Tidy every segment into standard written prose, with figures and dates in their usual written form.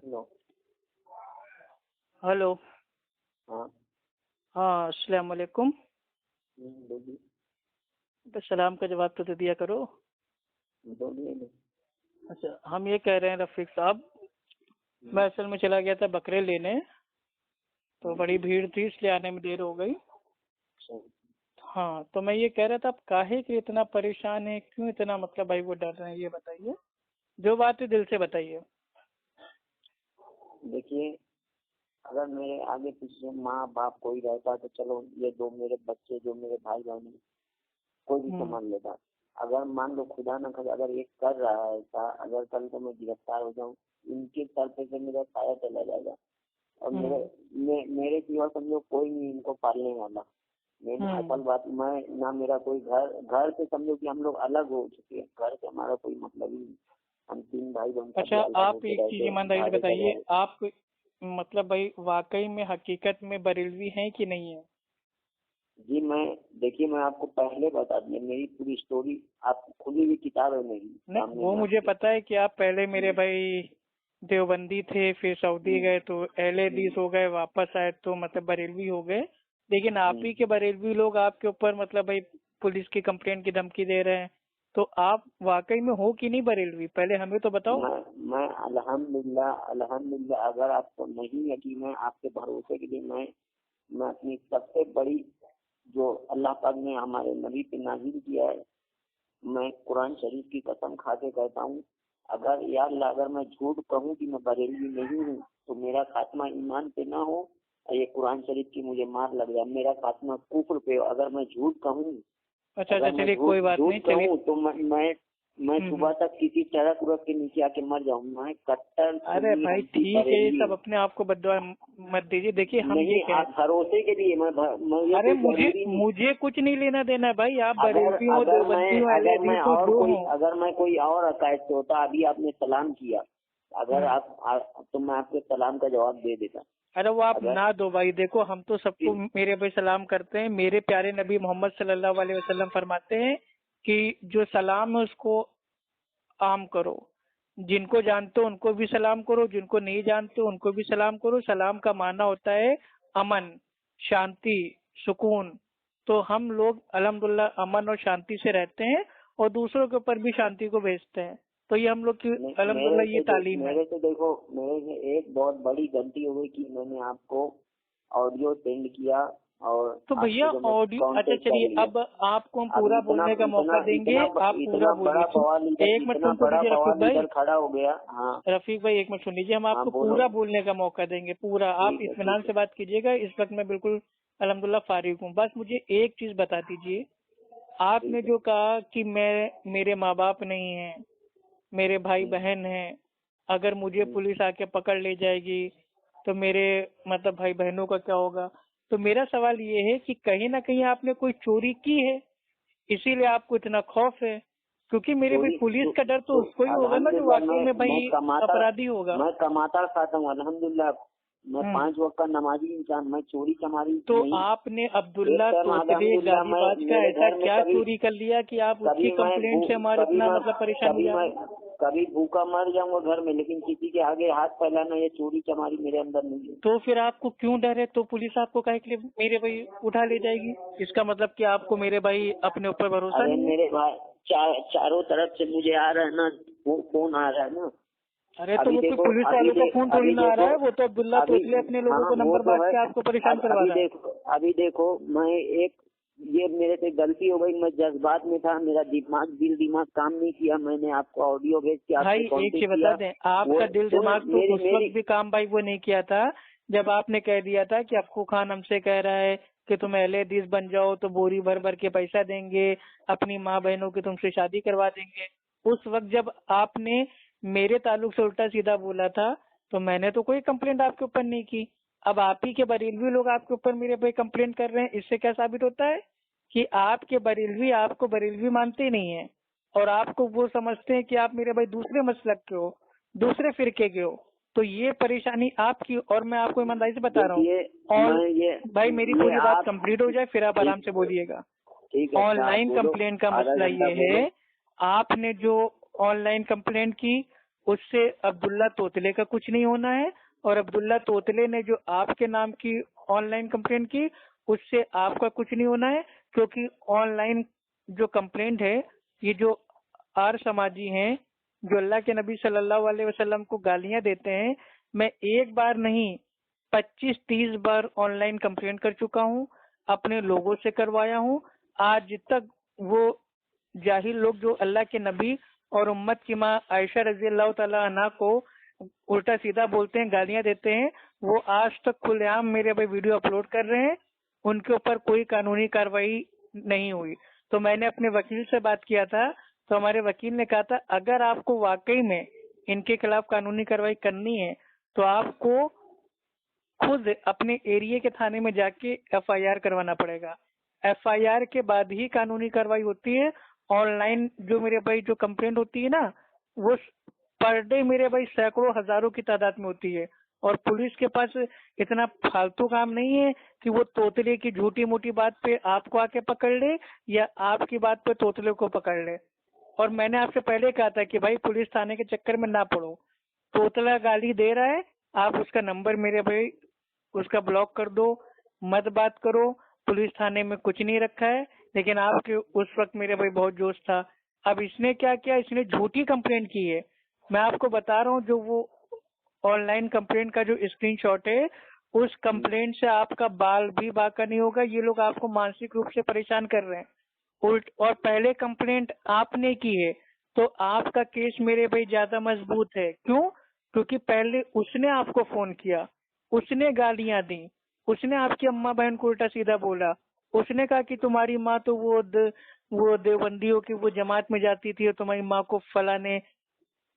No. Hello. हाँ। हाँ, अस्सलाम वालेकुम। बोलिए। तो सलाम का जवाब तो दे दिया करो। बोलिए ना। अच्छा, हम ये कह रहे हैं रफीक साहब, मैं असल में चला गया था बकरे लेने, तो बड़ी भीड़ थी इसलिए आने में देर हो गई। अच्छा। हाँ, तो मैं ये कह रहा था आप काहे के इतना परेशान है, क्यों इतना मतलब भाई वो डर रहे हैं, ये बताइए। जो बात है दिल से बताइए। देखिए, अगर मेरे आगे पीछे माँ बाप कोई रहता तो चलो ये दो मेरे बच्चे जो मेरे भाई बहन हैं, कोई भी हम्म। संभाल लेता। अगर मान लो खुदा न करे अगर ये कर रहा है ऐसा, अगर कल को मैं गिरफ्तार हो जाऊँ, इनके सर पे से मेरा साया चला जाएगा। और मेरे सिवा समझो कोई नहीं इनको पालने वाला। मेन असल बात, मैं ना मेरा कोई घर से समझो कि हम लोग अलग हो चुके हैं, घर से हमारा कोई मतलब ही नहीं। हम 3 भाई बहन सब अच्छा, अलग आप होके एक चीज रहते हैं, ईमानदारी से भाड़े पर बताइए, रह। आप मतलब भाई वाकई में हकीकत में बरेलवी हैं कि नहीं है? जी देखिए मैं आपको पहले बता दिया, मेरी पूरी स्टोरी आप खुली हुई किताब है मेरी नहीं, सामने वो में मुझे आपके। पता है कि आप पहले मेरे भाई देवबंदी थे, फिर सऊदी गए तो अहले हदीस हो गए, वापस आए तो मतलब बरेलवी हो गए। लेकिन आप ही के बरेलवी लोग आपके ऊपर मतलब भाई पुलिस की कंप्लेंट की धमकी दे रहे हैं, तो आप वाकई में हो कि नहीं बरेलवी, पहले हमें तो बताओ। मैं अल्हम्दुलिल्लाह अल्हम्दुलिल्लाह, अगर आपको नहीं यकीन है आपके भरोसे के लिए मैं अपनी सबसे बड़ी जो अल्लाह पाक ने हमारे नबी पे नाजिल किया है, मैं कुरान शरीफ की कसम खा के कहता हूँ, अगर या अल्लाह अगर मैं झूठ कहूँ कि मैं बरेलवी नहीं हूँ तो मेरा खात्मा ईमान पे ना हो और ये कुरान शरीफ की मुझे मार लग जाए, मेरा खात्मा कुफ्र पे हो। अगर मैं झूठ कहूँ, अच्छा अच्छा, अगर मैं चलिए कोई बात झूठ नहीं, चलिए। कहूँ तो मैं सुबह तक किसी ट्रक व्रक के नीचे आके मर जाऊँ। मैं कट्टर अरे सुन्नी भाई हंसी ठीक है, ये बरेलवी सब अपने आप को बददुआ मत दीजिए। देखिए हम ये नहीं। कह, आप भरोसे के लिए मुझे अरे कोई मुझे जरूरी नहीं। मुझे कुछ नहीं लेना देना है भाई, आप अगर बरेलवी हो, अगर मैं देवबंदी हो, अहले अगर मैं हदीस हो, और जो कोई हो। अगर मैं कोई और अकायद से होता, अभी आपने सलाम किया, अगर तो मैं आपके सलाम का जवाब दे देता। अरे वो आप अगर ना दो भाई, देखो हम तो सबको फिर मेरे भाई सलाम करते हैं। मेरे प्यारे नबी मोहम्मद सल्लल्लाहु अलैहि वसल्लम फरमाते हैं कि जो सलाम है उसको आम करो, जिनको जानते हो उनको भी सलाम करो, जिनको नहीं जानते हो उनको भी सलाम करो। सलाम का माना होता है अमन, शांति, सुकून। तो हम लोग अल्हम्दुलिल्लाह अमन और शांति से रहते हैं और दूसरों के ऊपर भी शांति को भेजते हैं। तो ये हम लोग की अल्हम्दुलिल्लाह ये तालीम है। मेरे से देखो, मेरे से एक बहुत बड़ी गलती हो गई कि मैंने आपको ऑडियो सेंड किया और तो भैया आपसे जो मैं ऑडियो, अच्छा कांटेक्ट कर चलिए, लिया। अब आपको हम अब पूरा इतना बोलने का इतना मौका देंगे, इतना आप पूरा इतना बड़ा बोलिए। बवाल इधर, एक मिनट इतना सुन तो बड़ा लीजिए रफीक बवाल भाई। इधर खड़ा हो गया। हाँ। रफीक भाई एक मिनट सुन लीजिए, हम हाँ आपको बोलो। पूरा बोलने का मौका देंगे, पूरा। आप ठीक है इत्मीनान ठीक से है। बात कीजिएगा, इस वक्त मैं बिल्कुल अल्हम्दुलिल्लाह फारिग हूँ। बस मुझे एक चीज बता दीजिए, आपने ठीक है। जो कहा कि मेरे माँ बाप नहीं हैं, मेरे भाई बहन हैं, अगर मुझे हम्म। पुलिस आके पकड़ ले जाएगी तो मेरे मतलब भाई बहनों का क्या होगा? तो मेरा सवाल ये है कि कहीं ना कहीं आपने कोई चोरी की है, इसीलिए आपको इतना खौफ है? क्योंकि मेरे भाई चोरी पुलिस का डर तो उसको ही होगा ना जो अल्हम्दुलिल्लाह वाकई में मैं भाई कमाता अपराधी होगा। मैं कमाता खाता हूँ अल्हम्दुलिल्लाह। मैं हम्म। 5 वक्त का नमाजी इंसान, मैं चोरी चमारी तो नहीं। आपने एक अब्दुल्ला टाइम तोतरे अल्हम्दुलिल्लाह मैं गाजीबाज का मेरे ऐसा घर में क्या चोरी कर लिया कि आप उसकी कंप्लेंट से हमारे इतना मतलब परेशान हो जा रहे हैं? कभी भूखा मर जाऊंगा घर में, लेकिन किसी के आगे हाथ फैलाना ये चोरी चमारी मेरे अंदर नहीं है। तो फिर आपको क्यों डर है? तो पुलिस आपको काहे के लिए मेरे भाई उठा ले जाएगी? इसका मतलब कि आपको मेरे भाई अपने ऊपर भरोसा अरे नहीं है? मेरे भाई, चारों तरफ से मुझे आ रहा है ना, फोन आ रहा है ना। अरे तो अभी वो कोई देखो पुलिस वालों का फोन थोड़ी अभी ना आ रहा देखो है, वो तो अब्दुल्ला अभी तोतले अपने लोगों हाँ को वो नंबर तो बांट है। के आपको परेशान करवा रहा है। अभी देखो मैं एक ये मेरे से गलती हो गई, मैं जज्बात में था, मेरा दिल दिमाग काम नहीं किया, मैंने आपको ऑडियो भेज के भाई आपसे एक चीज कांटेक्ट बता किया। दें, वो आपका दिल सुनो दिमाग तो मेरी उस मेरी वक्त भी काम भाई वो नहीं किया था जब आपने कह दिया था कि अक्कू खान हमसे कह रहा है कि तुम अहले हदीस बन जाओ तो बोरी भर भर के पैसा देंगे, अपनी माँ बहनों की तुमसे शादी करवा देंगे। उस वक्त जब आपने मेरे ताल्लुक से उल्टा सीधा बोला था तो मैंने तो कोई कंप्लेंट आपके ऊपर नहीं की। अब आप ही के बरेलवी लोग आपके ऊपर मेरे पे कंप्लेंट कर रहे हैं, इससे क्या साबित होता है कि आपके बरेलवी आपको बरेलवी मानते ही नहीं है और आपको वो समझते हैं कि आप मेरे भाई दूसरे मसलक के हो, दूसरे फिरके के हो। तो ये परेशानी आपकी, और मैं आपको ईमानदारी से बता रहा हूँ। देखिए और मैं भाई मेरी ये पूरी बात आप कंप्लीट हो जाए फिर आप आराम ठीक से बोलिएगा। ठीक है। अच्छा आप ऑनलाइन बोलो, कंप्लेंट का आधा मसला घंटा ये बोलो। है, आपने जो ऑनलाइन कंप्लेंट की उससे अब्दुल्ला तोतले का कुछ नहीं होना है, और अब्दुल्ला तोतले ने जो आपके नाम की ऑनलाइन कंप्लेंट की उससे आपका कुछ नहीं होना है, क्योंकि ऑनलाइन जो कंप्लेंट है ये जो आर समाजी हैं जो अल्लाह के नबी सल्लल्लाहु अलैहि वसल्लम को गालियां देते हैं, मैं एक बार नहीं 25-30 बार ऑनलाइन कंप्लेंट कर चुका हूं, अपने लोगों से करवाया हूं। आज तक वो जाहिल लोग जो अल्लाह के नबी और उम्मत की माँ आयशा रजी अल्लाह तआला अन्हा को उल्टा सीधा बोलते हैं, गालियां देते हैं, वो आज तक खुलेआम मेरे भाई वीडियो अपलोड कर रहे हैं, उनके ऊपर कोई कानूनी कार्रवाई नहीं हुई। तो मैंने अपने वकील से बात किया था, तो हमारे वकील ने कहा था अगर आपको वाकई में इनके खिलाफ कानूनी कार्रवाई करनी है तो आपको खुद अपने एरिया के थाने में जाके एफआईआर करवाना पड़ेगा। एफआईआर के बाद ही कानूनी कार्रवाई होती है। ऑनलाइन जो मेरे भाई जो कंप्लेंट होती है ना, वो पर डे मेरे भाई सैकड़ों हजारों की तादाद में होती है, और पुलिस के पास इतना फालतू काम नहीं है कि वो तोतले की झूठी मोटी बात पे आपको आके पकड़ ले या आपकी बात पे तोतले को पकड़ ले। और मैंने आपसे पहले कहा था कि भाई पुलिस थाने के चक्कर में ना पड़ो, तोतला गाली दे रहा है, आप उसका नंबर मेरे भाई उसका ब्लॉक कर दो, मत बात करो, पुलिस थाने में कुछ नहीं रखा है। लेकिन आपके उस वक्त मेरे भाई बहुत जोश था। अब इसने क्या किया, इसने झूठी कंप्लेंट की है। मैं आपको बता रहा हूँ, जो वो ऑनलाइन कंप्लेंट का जो स्क्रीनशॉट है, उस कंप्लेंट से आपका बाल भी बाका नहीं होगा। ये लोग आपको मानसिक रूप से परेशान कर रहे हैं उल्ट। और पहले कंप्लेंट आपने की है तो आपका केस मेरे भाई ज्यादा मजबूत है। क्यों? क्योंकि पहले उसने आपको फोन किया, उसने गालियां दी, उसने आपकी अम्मा बहन को उल्टा सीधा बोला, उसने कहा कि तुम्हारी माँ तो वो देवबंदियों की वो जमात में जाती थी और तुम्हारी माँ को फला ने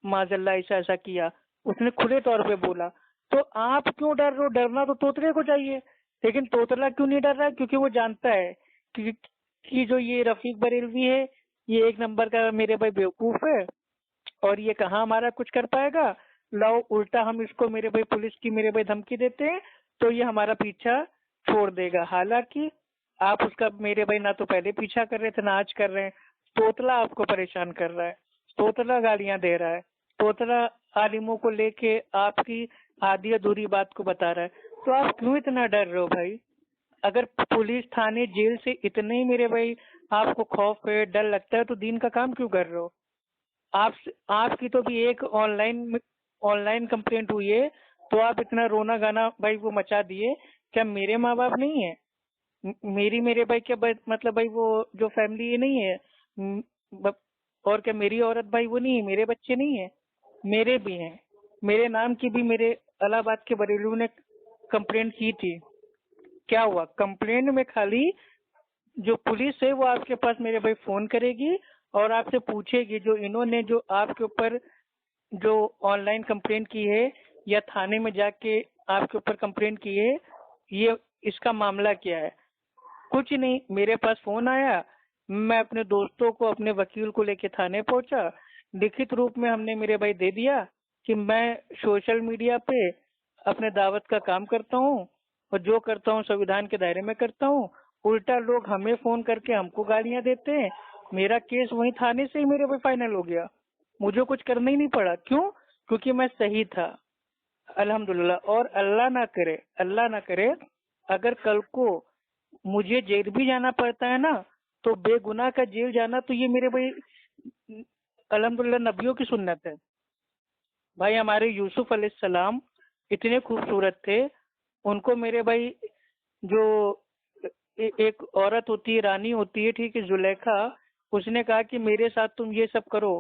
माजल्ला ऐसा ऐसा किया, उसने खुले तौर पे बोला। तो आप क्यों डर रहे हो? डरना तो तोतले को चाहिए। लेकिन तोतला क्यों नहीं डर रहा है? क्योंकि वो जानता है कि जो ये रफीक बरेलवी है ये एक नंबर का मेरे भाई बेवकूफ है, और ये कहाँ हमारा कुछ कर पाएगा। लाओ उल्टा हम इसको मेरे भाई पुलिस की मेरे भाई धमकी देते हैं तो ये हमारा पीछा छोड़ देगा। हालांकि आप उसका मेरे भाई ना तो पहले पीछा कर रहे थे ना आज कर रहे हैं। तोतला आपको परेशान कर रहा है, तोतला गालियां दे रहा है, तोतला आलिमों को लेके आपकी आधी अधूरी बात को बता रहा है। तो आप क्यों इतना डर रहे हो भाई? अगर पुलिस थाने जेल से इतने ही मेरे भाई आपको खौफ है, डर लगता है, तो दीन का काम क्यों कर रहे हो? आपकी तो भी एक ऑनलाइन कंप्लेंट हुई है तो आप इतना रोना गाना भाई वो मचा दिए। क्या मेरे माँ बाप नहीं है? मेरी मेरे भाई क्या मतलब भाई वो जो फैमिली ये नहीं है? और क्या मेरी औरत भाई वो नहीं है? मेरे बच्चे नहीं है? मेरे भी हैं। मेरे नाम की भी मेरे इलाहाबाद के बरेलू ने कंप्लेंट की थी। क्या हुआ? कंप्लेंट में खाली जो पुलिस है वो आपके पास मेरे भाई फोन करेगी और आपसे पूछेगी जो इन्होंने जो आपके ऊपर जो ऑनलाइन कंप्लेंट की है या थाने में जाके आपके ऊपर कंप्लेंट की है, ये इसका मामला क्या है। कुछ नहीं, मेरे पास फोन आया, मैं अपने दोस्तों को अपने वकील को लेके थाने पहुंचा, लिखित रूप में हमने मेरे भाई दे दिया कि मैं सोशल मीडिया पे अपने दावत का काम करता हूँ और जो करता हूँ संविधान के दायरे में करता हूँ। उल्टा लोग हमें फोन करके हमको गालियां देते हैं। मेरा केस वहीं थाने से ही मेरे भाई फाइनल हो गया, मुझे कुछ करना ही नहीं पड़ा। क्यों? क्योंकि मैं सही था अल्हम्दुलिल्लाह। और अल्लाह ना करे अगर कल को मुझे जेल भी जाना पड़ता है ना, तो बेगुनाह का जेल जाना तो ये मेरे भाई अल्हम्दुलिल्लाह नबियों की सुन्नत है। भाई हमारे यूसुफ अलैहिस्सलाम इतने खूबसूरत थे, उनको मेरे भाई जो एक औरत होती है, रानी होती है, ठीक है, जुलेखा, उसने कहा कि मेरे साथ तुम ये सब करो,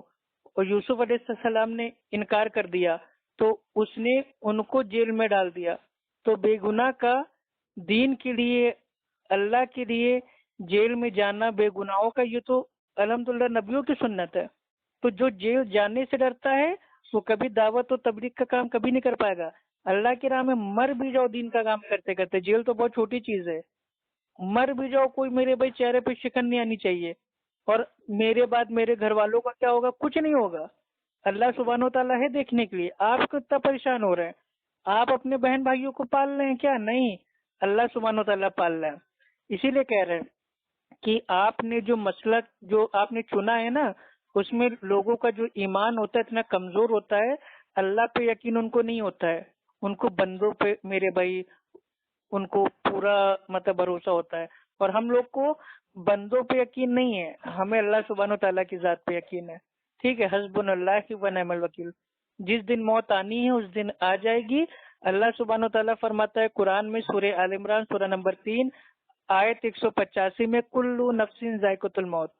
और यूसुफ अलैहिस्सलाम ने इनकार कर दिया तो उसने उनको जेल में डाल दिया। तो बेगुनाह का दीन के लिए, अल्लाह के लिए जेल में जाना बेगुनाहों का, ये तो अल्हम्दुलिल्लाह नबियों की सुन्नत है। तो जो जेल जाने से डरता है वो कभी दावत और तबलीग का काम कभी नहीं कर पाएगा। अल्लाह की राह में मर भी जाओ दीन का काम करते करते, जेल तो बहुत छोटी चीज है। मर भी जाओ, कोई मेरे भाई चेहरे पे शिकन नहीं आनी चाहिए। और मेरे बाद मेरे घर वालों का क्या होगा? कुछ नहीं होगा। अल्लाह सुब्हानो तआला है देखने के लिए। आप क्यों इतना परेशान हो रहे हैं? आप अपने बहन भाइयों को पाल रहे हैं क्या? नहीं, अल्लाह सुब्हानो तआला पाल रहा है। इसीलिए कह रहे हैं कि आपने जो मसलक जो आपने चुना है ना, उसमें लोगों का जो ईमान होता है इतना कमजोर होता है, अल्लाह पे यकीन उनको नहीं होता है, उनको बंदों पे मेरे भाई उनको पूरा मतलब भरोसा होता है। और हम लोग को बंदों पे यकीन नहीं है, हमें अल्लाह सुब्हानो तआला की जात पे यकीन है। ठीक है, हस्बुनल्लाह व निअमल वकील। जिस दिन मौत आनी है उस दिन आ जाएगी। अल्लाह सुब्हानो तआला फरमाता है कुरान में सूरह आल इमरान सूरह नंबर 3 आयत 185 में, कुल्लू नफ्सिन जायक़तुल मौत,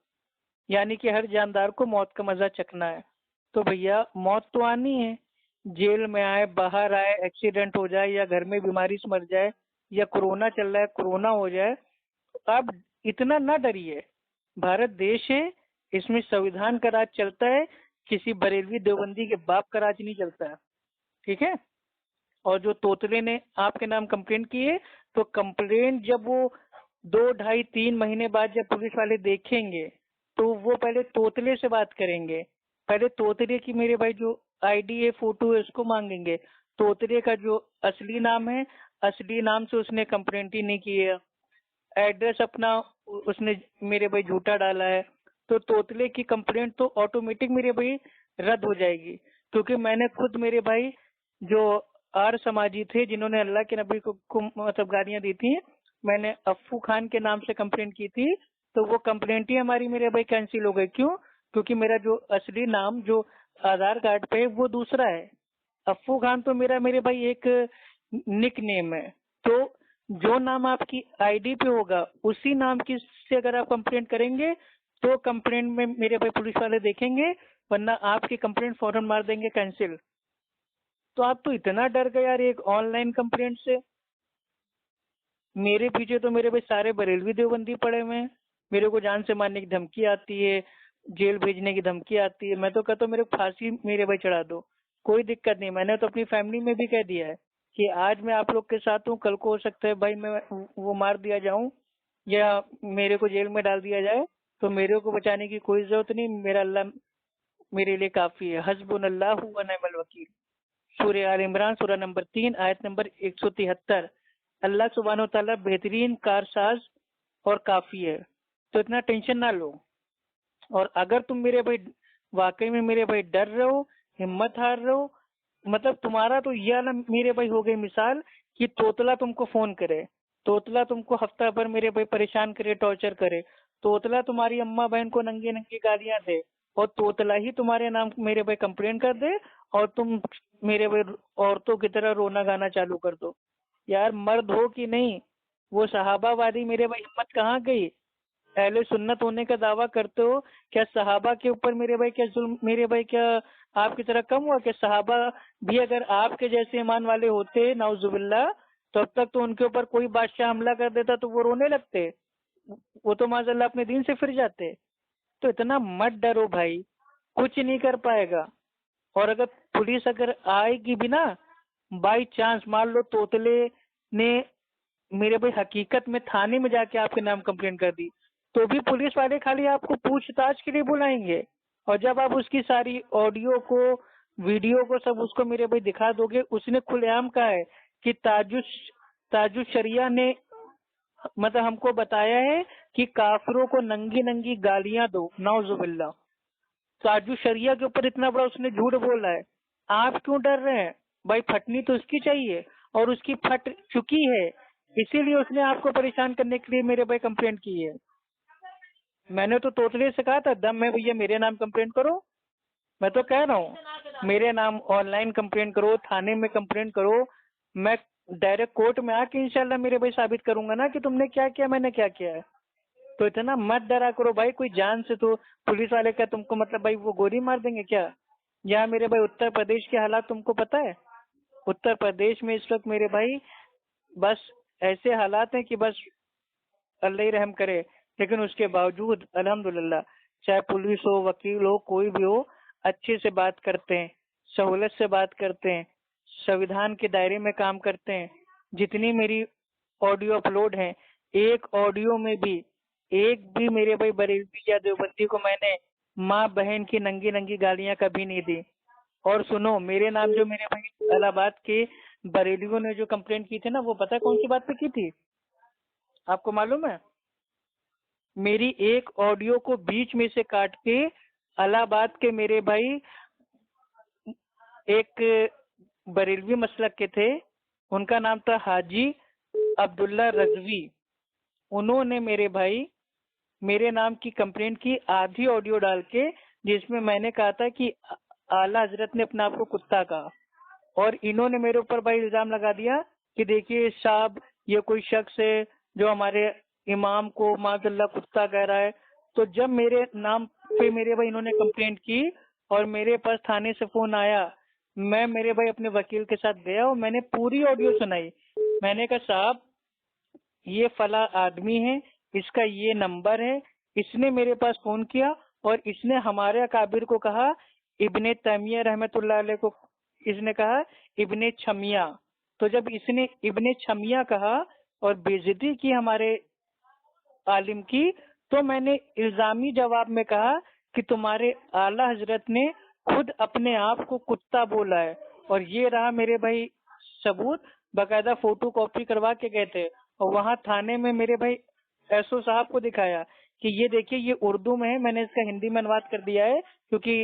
यानी कि हर जानदार को मौत का मजा चखना है। तो भैया मौत तो आनी है, जेल में आए, बाहर आए, एक्सीडेंट हो जाए या घर में बीमारी से मर जाए या कोरोना चल रहा है कोरोना हो जाए, तो आप इतना ना डरिए। भारत देश है, इसमें संविधान का राज चलता है, किसी बरेलवी देवबंदी के बाप का राज नहीं चलता है। ठीक है। और जो तोतले ने आपके नाम कंप्लेंट की है, तो कंप्लेंट जब वो 2, ढाई, 3 महीने बाद जब पुलिस वाले देखेंगे तो वो पहले तोतले से बात करेंगे। पहले तोतले की मेरे भाई जो आईडी है, फोटो है, उसको मांगेंगे। तोतले का जो असली नाम है, असली नाम से उसने कंप्लेंट ही नहीं की है, एड्रेस अपना उसने मेरे भाई झूठा डाला है, तो तोतले की कंप्लेंट तो ऑटोमेटिक मेरे भाई रद्द हो जाएगी। क्योंकि मैंने खुद मेरे भाई जो आर समाजी थे जिन्होंने अल्लाह के नबी को मतलब गालियां दी थी, मैंने अफ्फू खान के नाम से कंप्लेंट की थी, तो वो कंप्लेंट ही हमारी मेरे भाई कैंसिल हो गई। क्यों? क्योंकि मेरा जो असली नाम जो आधार कार्ड पे है वो दूसरा है। अफ्फू खान तो मेरा मेरे भाई एक निक नेम है। तो जो नाम आपकी आईडी पे होगा उसी नाम की से अगर आप कंप्लेंट करेंगे तो कंप्लेंट में मेरे भाई पुलिस वाले देखेंगे, वरना आपकी कंप्लेंट फौरन मार देंगे कैंसिल। तो आप तो इतना डर गए यार एक ऑनलाइन कंप्लेंट से। मेरे पीछे तो मेरे भाई सारे बरेलवी देवबंदी पड़े हुए हैं, मेरे को जान से मारने की धमकी आती है, जेल भेजने की धमकी आती है। मैं तो कहता हूँ मेरे को फांसी मेरे भाई चढ़ा दो, कोई दिक्कत नहीं। मैंने तो अपनी फैमिली में भी कह दिया है कि आज मैं आप लोग के साथ हूँ, कल को हो सकता है भाई मैं वो मार दिया जाऊं या मेरे को जेल में डाल दिया जाए, तो मेरे को बचाने की कोई जरूरत नहीं, मेरा अल्लाह मेरे लिए काफी है। हस्बुनल्लाहु व निअमल वकील। सूरह आल इमरान सूरह नंबर 3 आयत नंबर 173। अल्लाह सुब्हानो तआला बेहतरीन कारसाज और काफी है, तो इतना टेंशन ना लो। और अगर तुम मेरे भाई वाकई में मेरे भाई डर रहे हो, हिम्मत हार रहे हो, मतलब तुम्हारा तो यह ना मेरे भाई हो गई मिसाल कि तोतला तुमको फोन करे, तोतला तुमको हफ्ता भर मेरे भाई परेशान करे, टॉर्चर करे, तोतला तुम्हारी अम्मा बहन को नंगी नंगी गालियां दे, और तोतला ही तुम्हारे नाम मेरे भाई कंप्लेन कर दे, और तुम मेरे भाई औरतों की तरह रोना गाना चालू कर दो। यार मर्द हो कि नहीं, वो सहाबावादी मेरे भाई हिम्मत कहाँ गई? अहले सुन्नत होने का दावा करते हो, क्या सहाबा के ऊपर मेरे भाई क्या जुल्म मेरे भाई क्या आपकी तरह कम हुआ? कि सहाबा भी अगर आपके जैसे ईमान वाले होते नाउजुबिल्ला, तो अब तक तो उनके ऊपर कोई बादशाह हमला कर देता तो वो रोने लगते, वो तो माज़अल्लाह अपने दीन से फिर जाते। तो इतना मत डरो भाई, कुछ नहीं कर पाएगा। और अगर पुलिस अगर आएगी भी ना, बाई चांस मान लो तोतले ने मेरे भाई हकीकत में थाने में जाके आपके नाम कंप्लेंट कर दी, तो भी पुलिस वाले खाली आपको पूछताछ के लिए बुलाएंगे। और जब आप उसकी सारी ऑडियो को वीडियो को सब उसको मेरे भाई दिखा दोगे, उसने खुलेआम कहा है कि ताजुश शरिया ने मतलब हमको बताया है कि काफिरों को नंगी नंगी गालियां दो, नाउजुबिल्ला। ताजुश शरिया के ऊपर इतना बड़ा उसने झूठ बोला है, आप क्यों डर रहे हैं? भाई फटनी तो उसकी चाहिए, और उसकी फट चुकी है, इसीलिए उसने आपको परेशान करने के लिए मेरे भाई कंप्लेंट की है। मैंने तो तोतले से कहा था दम है भैया मेरे नाम कंप्लेंट करो, मैं तो कह रहा हूँ मेरे नाम ऑनलाइन कंप्लेंट करो, थाने में कंप्लेंट करो, मैं डायरेक्ट कोर्ट में आके इंशाल्लाह मेरे भाई साबित करूंगा ना कि तुमने क्या किया, मैंने क्या किया है। तो इतना मत डरा करो भाई, कोई जान से तो पुलिस वाले का तुमको मतलब भाई वो गोली मार देंगे क्या? यहाँ मेरे भाई उत्तर प्रदेश के हालात तुमको पता है, उत्तर प्रदेश में इस वक्त मेरे भाई बस ऐसे हालात हैं कि बस अल्लाह ही रहम करे। लेकिन उसके बावजूद अल्हम्दुलिल्लाह, चाहे पुलिस हो, वकील हो, कोई भी हो, अच्छे से बात करते हैं, सहूलत से बात करते हैं, संविधान के दायरे में काम करते हैं। जितनी मेरी ऑडियो अपलोड है, एक ऑडियो में भी एक भी मेरे भाई बरेलवी या देवबंदी को मैंने माँ बहन की नंगी नंगी गालियां कभी नहीं दी। और सुनो, मेरे नाम जो मेरे भाई इलाहाबाद के बरेलियों ने जो कंप्लेंट की थी ना, वो पता है कौन सी बात पे की थी? आपको मालूम है? मेरी एक ऑडियो को बीच में से काट के इलाहाबाद के मेरे भाई एक बरेलवी मसलक के थे, उनका नाम था हाजी अब्दुल्ला रजवी। उन्होंने मेरे भाई मेरे नाम की कंप्लेंट की, आधी ऑडियो डाल के, जिसमें मैंने कहा था कि आला हजरत ने अपने आप को कुत्ता कहा। और इन्होंने मेरे ऊपर भाई इल्जाम लगा दिया कि देखिए साहब, ये कोई शख्स है जो हमारे इमाम को माज़अल्लाह कुत्ता कह रहा है। तो जब मेरे नाम पे मेरे भाई इन्होंने कंप्लेंट की और मेरे पास थाने से फोन आया, मैं मेरे भाई अपने वकील के साथ गया और मैंने पूरी ऑडियो सुनाई। मैंने कहा साहब, ये फला आदमी है, इसका ये नंबर है, इसने मेरे पास फोन किया और इसने हमारे अकाबिर को कहा, इब्ने तैमिया रहमतुल्लाह अलैह को इसने कहा इब्ने छमिया। तो जब इसने इब्ने छमिया कहा और बेइज्जती की हमारे आलिम की, तो मैंने इल्जामी जवाब में कहा कि तुम्हारे आला हजरत ने खुद अपने आप को कुत्ता बोला है। और ये रहा मेरे भाई सबूत, बकायदा फोटो कॉपी करवा के गए थे और वहां थाने में मेरे भाई एसओ साहब को दिखाया कि ये देखिए, ये उर्दू में है, मैंने इसका हिंदी में अनुवाद कर दिया है, क्योंकि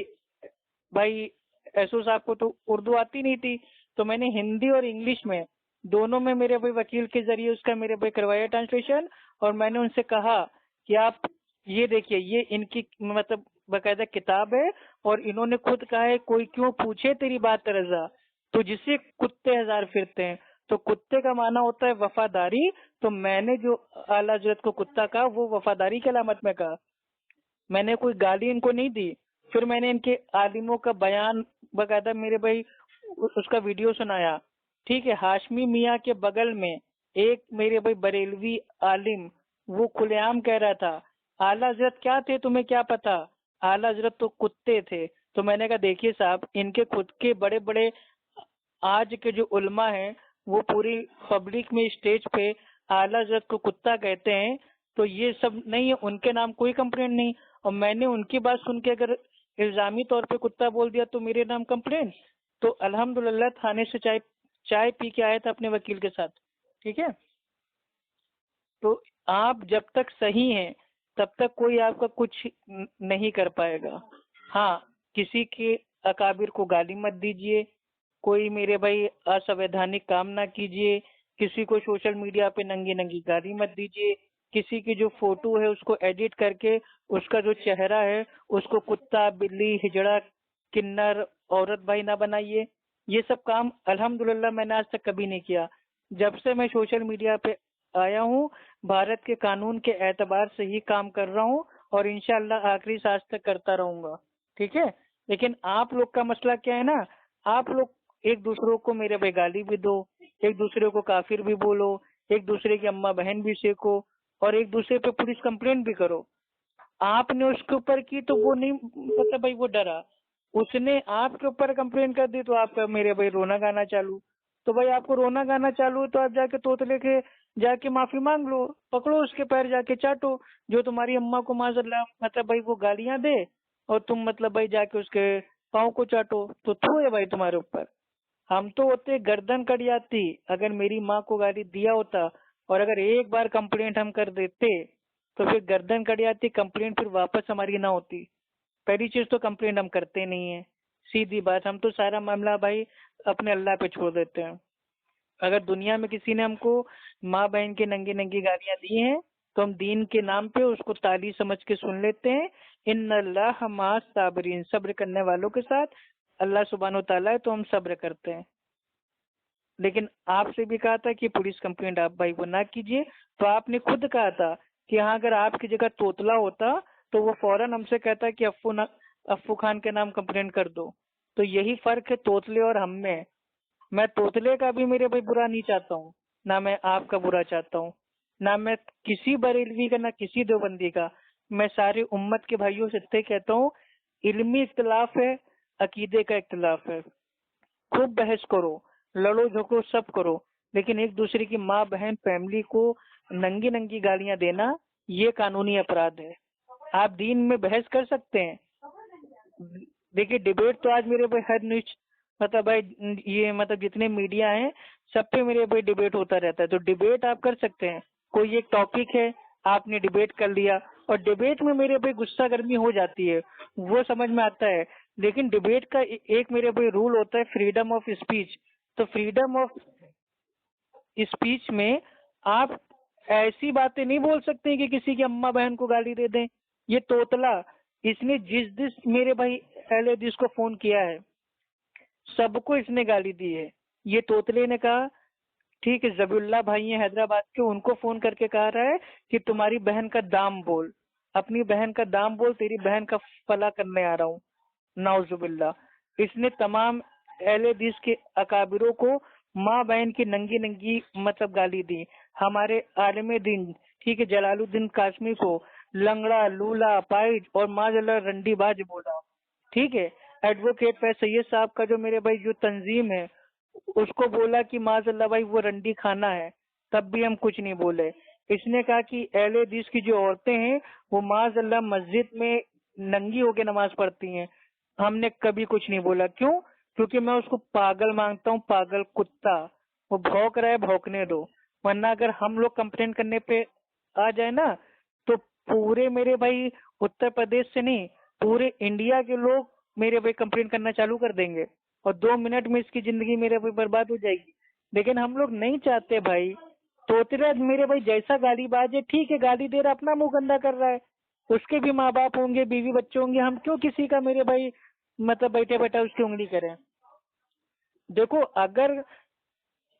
भाई एसओ साहब को तो उर्दू आती नहीं थी, तो मैंने हिंदी और इंग्लिश में दोनों में मेरे भाई वकील के जरिए उसका मेरे भाई करवाया ट्रांसलेशन। और मैंने उनसे कहा कि आप ये देखिए, ये इनकी मतलब बकायदा किताब है और इन्होंने खुद कहा है, कोई क्यों पूछे तेरी बात रजा, तो जिसे कुत्ते हजार फिरते हैं। तो कुत्ते का माना होता है वफादारी, तो मैंने जो आला हजरत को कुत्ता कहा वो वफादारी की अलामत में कहा, मैंने कोई गाली इनको नहीं दी। फिर मैंने इनके आलिमों का बयान बकायदा मेरे भाई उसका वीडियो सुनाया। ठीक है, हाशमी मियाँ के बगल में एक मेरे भाई बरेलवी आलिम, वो खुलेआम कह रहा था आला हजरत क्या थे तुम्हें क्या पता, आला हजरत तो कुत्ते थे। तो मैंने कहा देखिए साहब, इनके खुद के बड़े बड़े आज के जो उलमा हैं वो पूरी पब्लिक में स्टेज पे आला हजरत को कुत्ता कहते हैं, तो ये सब नहीं है, उनके नाम कोई कंप्लेंट नहीं। और मैंने उनकी बात सुन के अगर इल्जामी तौर पे कुत्ता बोल दिया तो मेरे नाम कंप्लेंट। तो अल्हम्दुलिल्लाह थाने से चाय चाय पी के आया था अपने वकील के साथ। ठीक है, तो आप जब तक सही हैं तब तक कोई आपका कुछ नहीं कर पाएगा। हाँ, किसी के अकाबिर को गाली मत दीजिए, कोई मेरे भाई असंवैधानिक काम ना कीजिए, किसी को सोशल मीडिया पे नंगी नंगी गाली मत दीजिए, किसी की जो फोटो है उसको एडिट करके उसका जो चेहरा है उसको कुत्ता बिल्ली हिजड़ा किन्नर औरत भाई ना बनाइए। ये सब काम अल्हम्दुलिल्लाह मैंने आज तक कभी नहीं किया। जब से मैं सोशल मीडिया पे आया हूँ, भारत के कानून के एतबार से ही काम कर रहा हूँ और इंशाअल्लाह आखिरी सांस तक करता रहूंगा। ठीक है, लेकिन आप लोग का मसला क्या है ना, आप लोग एक दूसरों को मेरे भाई गाली भी दो, एक दूसरे को काफिर भी बोलो, एक दूसरे की अम्मा बहन भी सेको और एक दूसरे पे पुलिस कंप्लेंट भी करो। आपने उसके ऊपर की तो वो नहीं, मतलब भाई वो डरा, उसने आपके ऊपर कंप्लेंट कर दी तो आपका मेरे भाई रोना गाना चालू। तो भाई आपको रोना गाना चालू है तो आप जाके तोतले के जाके माफी मांग लो, पकड़ो उसके पैर जाके चाटो, जो तुम्हारी अम्मा को माजल्ला मतलब भाई वो गालियां दे और तुम मतलब भाई जाके उसके पाँव को चाटो, तो थू है भाई तुम्हारे ऊपर। हम तो होते गर्दन कट जाती अगर मेरी माँ को गाली दिया होता, और अगर एक बार कंप्लेंट हम कर देते तो फिर गर्दन कट जाती, कंप्लेंट फिर वापस हमारी ना होती। पहली चीज तो कंप्लेंट हम करते नहीं है, सीधी बात, हम तो सारा मामला भाई अपने अल्लाह पे छोड़ देते हैं। अगर दुनिया में किसी ने हमको माँ बहन की नंगी नंगी गालियां दी हैं तो हम दीन के नाम पे उसको ताली समझ के सुन लेते हैं। इन्नल्लाह माअस साबिरीन, सब्र करने वालों के साथ अल्लाह सुब्हानो तआला है, तो हम सब्र करते हैं। लेकिन आपसे भी कहा था कि पुलिस कंप्लेंट आप भाई वो ना कीजिए, तो आपने खुद कहा था कि हाँ अगर आपकी जगह तोतला होता तो वो फौरन हमसे कहता कि अफ्फू खान के नाम कंप्लेंट कर दो। तो यही फर्क है तोतले और हम में। मैं तोतले का भी मेरे भाई बुरा नहीं चाहता हूँ, ना मैं आपका बुरा चाहता हूँ, ना मैं किसी बरेलवी का ना किसी देवबंदी का। मैं सारे उम्मत के भाइयों से इतने कहता हूँ, इल्मी इख्तलाफ है, अकीदे का इख्तलाफ है, खूब बहस करो, लड़ो झगड़ो सब करो, लेकिन एक दूसरे की माँ बहन फैमिली को नंगी नंगी गालियां देना ये कानूनी अपराध है। आप दीन में बहस कर सकते हैं, देखिए डिबेट तो आज मेरे भाई हर न्यूज मतलब भाई ये मतलब जितने मीडिया हैं सब पे मेरे भाई डिबेट होता रहता है, तो डिबेट आप कर सकते हैं। कोई एक टॉपिक है, आपने डिबेट कर लिया, और डिबेट में मेरे भाई गुस्सा गर्मी हो जाती है, वो समझ में आता है। लेकिन डिबेट का एक मेरे भाई रूल होता है, फ्रीडम ऑफ स्पीच। तो फ्रीडम ऑफ स्पीच में आप ऐसी बातें नहीं बोल सकते कि किसी की अम्मा बहन को गाली दे दें। ये तोतला, इसने जिस मेरे भाई एल हदीस को फोन किया है, सबको इसने गाली दी है। ये तोतले ने कहा, ठीक है, जबीउल्लाह भाई हैं हैदराबाद के, उनको फोन करके कहा रहा है कि तुम्हारी बहन का दाम बोल, अपनी बहन का दाम बोल, तेरी बहन का फला करने आ रहा हूँ। नाउजुबिल्लाह। इसने तमाम अहले हदीस के अकाबिरों को माँ बहन की नंगी नंगी मतलब गाली दी। हमारे आलिम दिन, ठीक है, जलालुद्दीन कासमी को लंगड़ा, लूला, पाइज और माजल्ला रंडीबाज बोला। ठीक है, एडवोकेट फैज सैयद साहब का जो मेरे भाई जो तंजीम है, उसको बोला कि माजल्ला भाई वो रंडी खाना है, तब भी हम कुछ नहीं बोले। इसने कहा कि अहले हदीस की जो औरतें हैं वो माजल्ला मस्जिद में नंगी होके नमाज पढ़ती हैं, हमने कभी कुछ नहीं बोला। क्यों? क्योंकि मैं उसको पागल मांगता हूँ, पागल कुत्ता। वो भौंक रहा है, भौंकने दो, वरना अगर हम लोग कंप्लेन करने पे आ जाए ना, तो पूरे मेरे भाई उत्तर प्रदेश से नहीं, पूरे इंडिया के लोग मेरे भाई कंप्लेन करना चालू कर देंगे और 2 मिनट में इसकी जिंदगी मेरे भाई बर्बाद हो जाएगी। लेकिन हम लोग नहीं चाहते भाई। तोतला मेरे भाई जैसा गालीबाज है, ठीक है, गाली दे रहा, अपना मुंह गंदा कर रहा है, उसके भी माँ बाप होंगे, बीवी बच्चे होंगे, हम क्यों किसी का मेरे भाई मतलब बैठे बैठा उसकी उंगली करें। देखो, अगर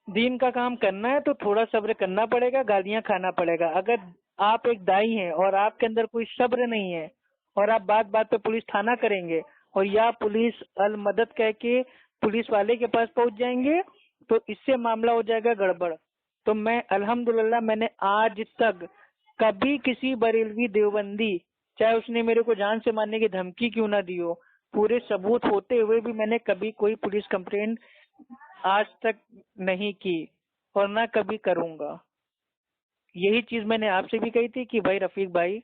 दीन का काम करना है तो थोड़ा सब्र करना पड़ेगा, गालियां खाना पड़ेगा। अगर आप एक दाई हैं और आपके अंदर कोई सब्र नहीं है और आप बात बात पे पुलिस थाना करेंगे और या पुलिस अल मदद कह के पुलिस वाले के पास पहुंच जाएंगे, तो इससे मामला हो जाएगा गड़बड़। तो मैं अल्हम्दुलिल्लाह, मैंने आज तक कभी किसी बरेलवी देवबंदी, चाहे उसने मेरे को जान से मारने की धमकी क्यों ना दी हो, पूरे सबूत होते हुए भी मैंने कभी कोई पुलिस कंप्लेंट आज तक नहीं की और ना कभी करूंगा। यही चीज मैंने आपसे भी कही थी कि भाई रफीक भाई,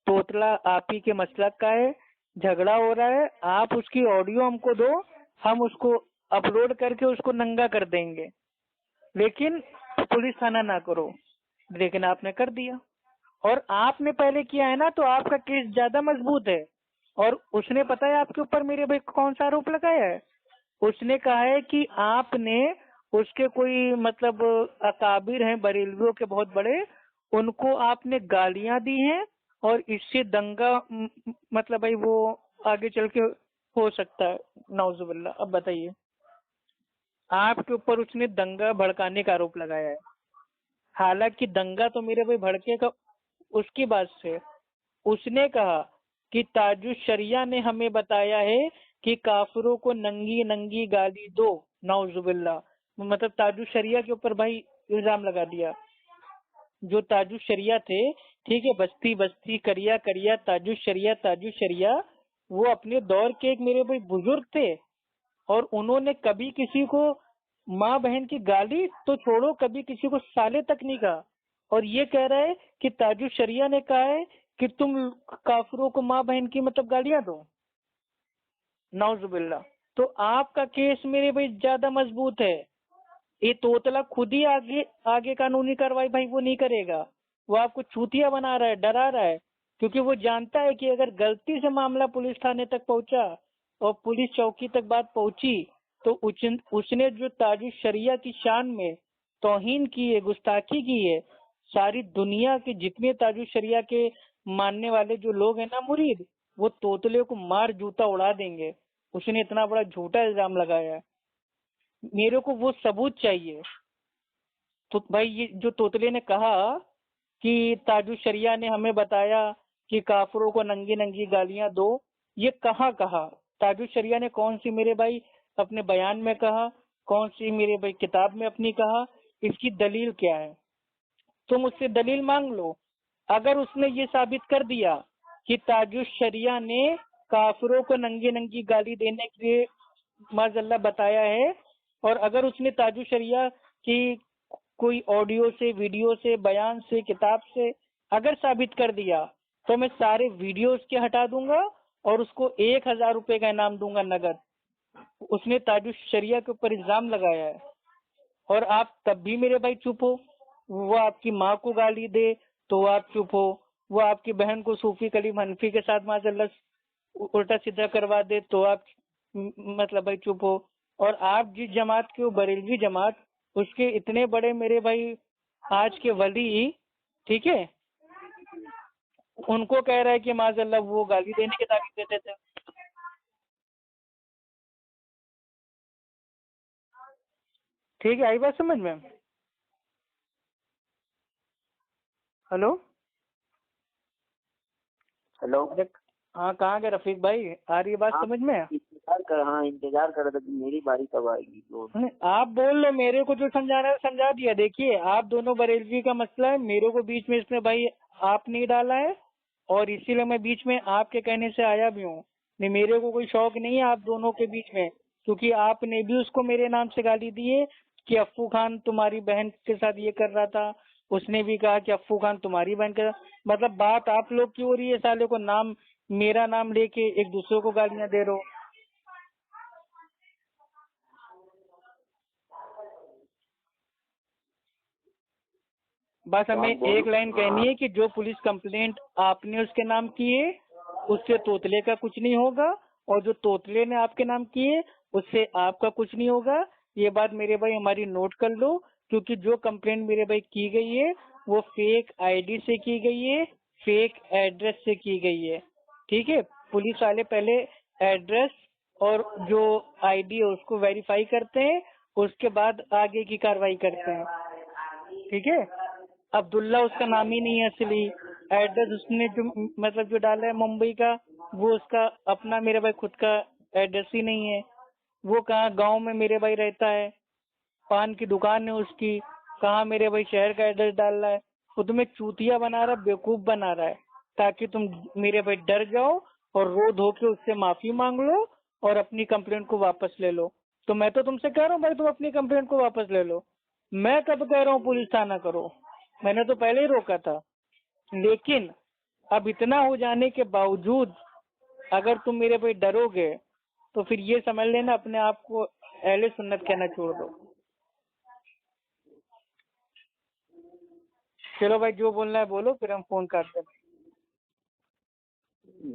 तोतला आप ही के मसलक का है, झगड़ा हो रहा है, आप उसकी ऑडियो हमको दो, हम उसको अपलोड करके उसको नंगा कर देंगे, लेकिन पुलिस थाना ना करो। लेकिन आपने कर दिया, और आपने पहले किया है ना, तो आपका केस ज्यादा मजबूत है। और उसने पता है आपके ऊपर मेरे भाई कौन सा आरोप लगाया है? उसने कहा है कि आपने उसके कोई मतलब अकाबिर हैं बरेलवियों के बहुत बड़े, उनको आपने गालियां दी हैं और इससे दंगा मतलब भाई वो आगे चल के हो सकता है, नाउजुबिल्लाह। अब बताइए, आपके ऊपर उसने दंगा भड़काने का आरोप लगाया है। हालांकि दंगा तो मेरे भाई भड़केगा उसकी बात से। उसने कहा कि ताजुश शरिया ने हमें बताया है कि काफिरों को नंगी नंगी गाली दो, नाउजुबिल्लाह। मतलब ताजुश शरिया के ऊपर भाई इल्जाम लगा दिया। जो ताजुश शरिया थे, ठीक है, बस्ती बस्ती करिया करिया ताजुश शरिया ताजुश शरिया, वो अपने दौर के एक मेरे भाई बुजुर्ग थे और उन्होंने कभी किसी को माँ बहन की गाली तो छोड़ो, कभी किसी को साले तक नहीं कहा। और ये कह रहा है कि ताजुश शरिया ने कहा है कि तुम काफिरों को माँ बहन की मतलब गालियां दो, नाउजुबिल्लाह। तो आपका केस मेरे भाई ज्यादा मजबूत है। ये तोतला खुद ही आगे आगे कानूनी कार्रवाई भाई वो नहीं करेगा, वो आपको चूतिया बना रहा है, डरा रहा है, क्योंकि वो जानता है कि अगर गलती से मामला पुलिस थाने तक पहुंचा और पुलिस चौकी तक बात पहुंची, तो उसने जो ताजुश शरिया की शान में तौहीन की है, गुस्ताखी की है, सारी दुनिया के जितने ताजुश शरिया के मानने वाले जो लोग हैं ना, मुरीद, वो तोतले को मार जूता उड़ा देंगे। उसने इतना बड़ा झूठा इल्जाम लगाया है, मेरे को वो सबूत चाहिए। तो भाई ये जो तोतले ने कहा कि ताजुश शरिया ने हमें बताया कि काफिरों को नंगी नंगी गालियां दो, ये कहाँ कहा? ताजुश शरिया ने कौन सी मेरे भाई अपने बयान में कहा, कौन सी मेरे भाई किताब में अपनी कहा? इसकी दलील क्या है? तुम उससे दलील मांग लो। अगर उसने ये साबित कर दिया कि ताजुश शरिया ने काफिरों को नंगी नंगी गाली देने के लिए माजल्ला बताया है, और अगर उसने ताजुश शरिया की कोई ऑडियो से, वीडियो से, बयान से, किताब से अगर साबित कर दिया, तो मैं सारे वीडियोस के हटा दूंगा और उसको 1,000 रुपए का इनाम दूंगा नगद। उसने ताजुश शरिया के ऊपर इल्जाम लगाया है और आप तब भी मेरे भाई चुप हो। वो आपकी माँ को गाली दे तो आप चुप हो, वो आपकी बहन को सूफी कलीम हनफी के साथ माशाल्लाह उल्टा सीधा करवा दे तो आप मतलब भाई चुप हो। और आप जिस जमात के हो, बरेलवी जमात, उसके इतने बड़े मेरे भाई आज के वली, ठीक है, उनको कह रहा है कि माशाल्लाह वो गाली देने की ताकत देते थे। ठीक है, आई बात समझ में? Hello hello. हाँ, कहाँ गए रफीक भाई? आ रही है बात समझ में? इंतजार कर रहा था कि मेरी बारी कब आएगी। तो नहीं, आप बोल लो, मेरे को जो समझाना है समझा दिया। देखिए, आप दोनों बरेलवी का मसला है, मेरे को बीच में इसमें भाई आप नहीं डाला है, और इसीलिए मैं बीच में आपके कहने से आया भी हूँ। नहीं, मेरे को कोई शौक नहीं है आप दोनों के बीच में, क्योंकि आपने भी उसको मेरे नाम से गाली दी है कि अफ्फू खान तुम्हारी बहन के साथ ये कर रहा था। उसने भी कहा कि अफ्फू खान तुम्हारी बहन का, मतलब बात आप लोग की हो रही है। साले को नाम, मेरा नाम लेके एक दूसरे को गालियां दे रहे हो। बस हमें एक लाइन कहनी है कि जो पुलिस कंप्लेंट आपने उसके नाम की है, उससे तोतले का कुछ नहीं होगा, और जो तोतले ने आपके नाम की है, उससे आपका कुछ नहीं होगा। ये बात मेरे भाई हमारी नोट कर लो, क्योंकि जो कंप्लेंट मेरे भाई की गई है वो फेक आईडी से की गई है, फेक एड्रेस से की गई है। ठीक है, पुलिस वाले पहले एड्रेस और जो आईडी है उसको वेरीफाई करते हैं, उसके बाद आगे की कार्रवाई करते हैं। ठीक है, अब्दुल्ला उसका नाम ही नहीं है असली। एड्रेस उसने जो मतलब जो डाला है मुंबई का, वो उसका अपना मेरे भाई खुद का एड्रेस ही नहीं है। वो कहाँ गांव में मेरे भाई रहता है, पान की दुकान है उसकी, कहाँ मेरे भाई शहर का एड्रेस डाल रहा है। वो तुम्हें चूतिया बना रहा है, बेवकूफ बना रहा है, ताकि तुम मेरे भाई डर जाओ और रो धो के उससे माफी मांग लो और अपनी कंप्लेंट को वापस ले लो। तो मैं तो तुमसे कह रहा हूँ भाई, तुम अपनी कंप्लेंट को वापस ले लो। मैं कब कह रहा हूँ पुलिस थाना करो? मैंने तो पहले ही रोका था। लेकिन अब इतना हो जाने के बावजूद अगर तुम मेरे पे डरोगे तो फिर ये समझ लेना अपने आप को अहले सुन्नत कहना छोड़ दो। चलो भाई, जो बोलना है बोलो, फिर हम फोन काटते हैं।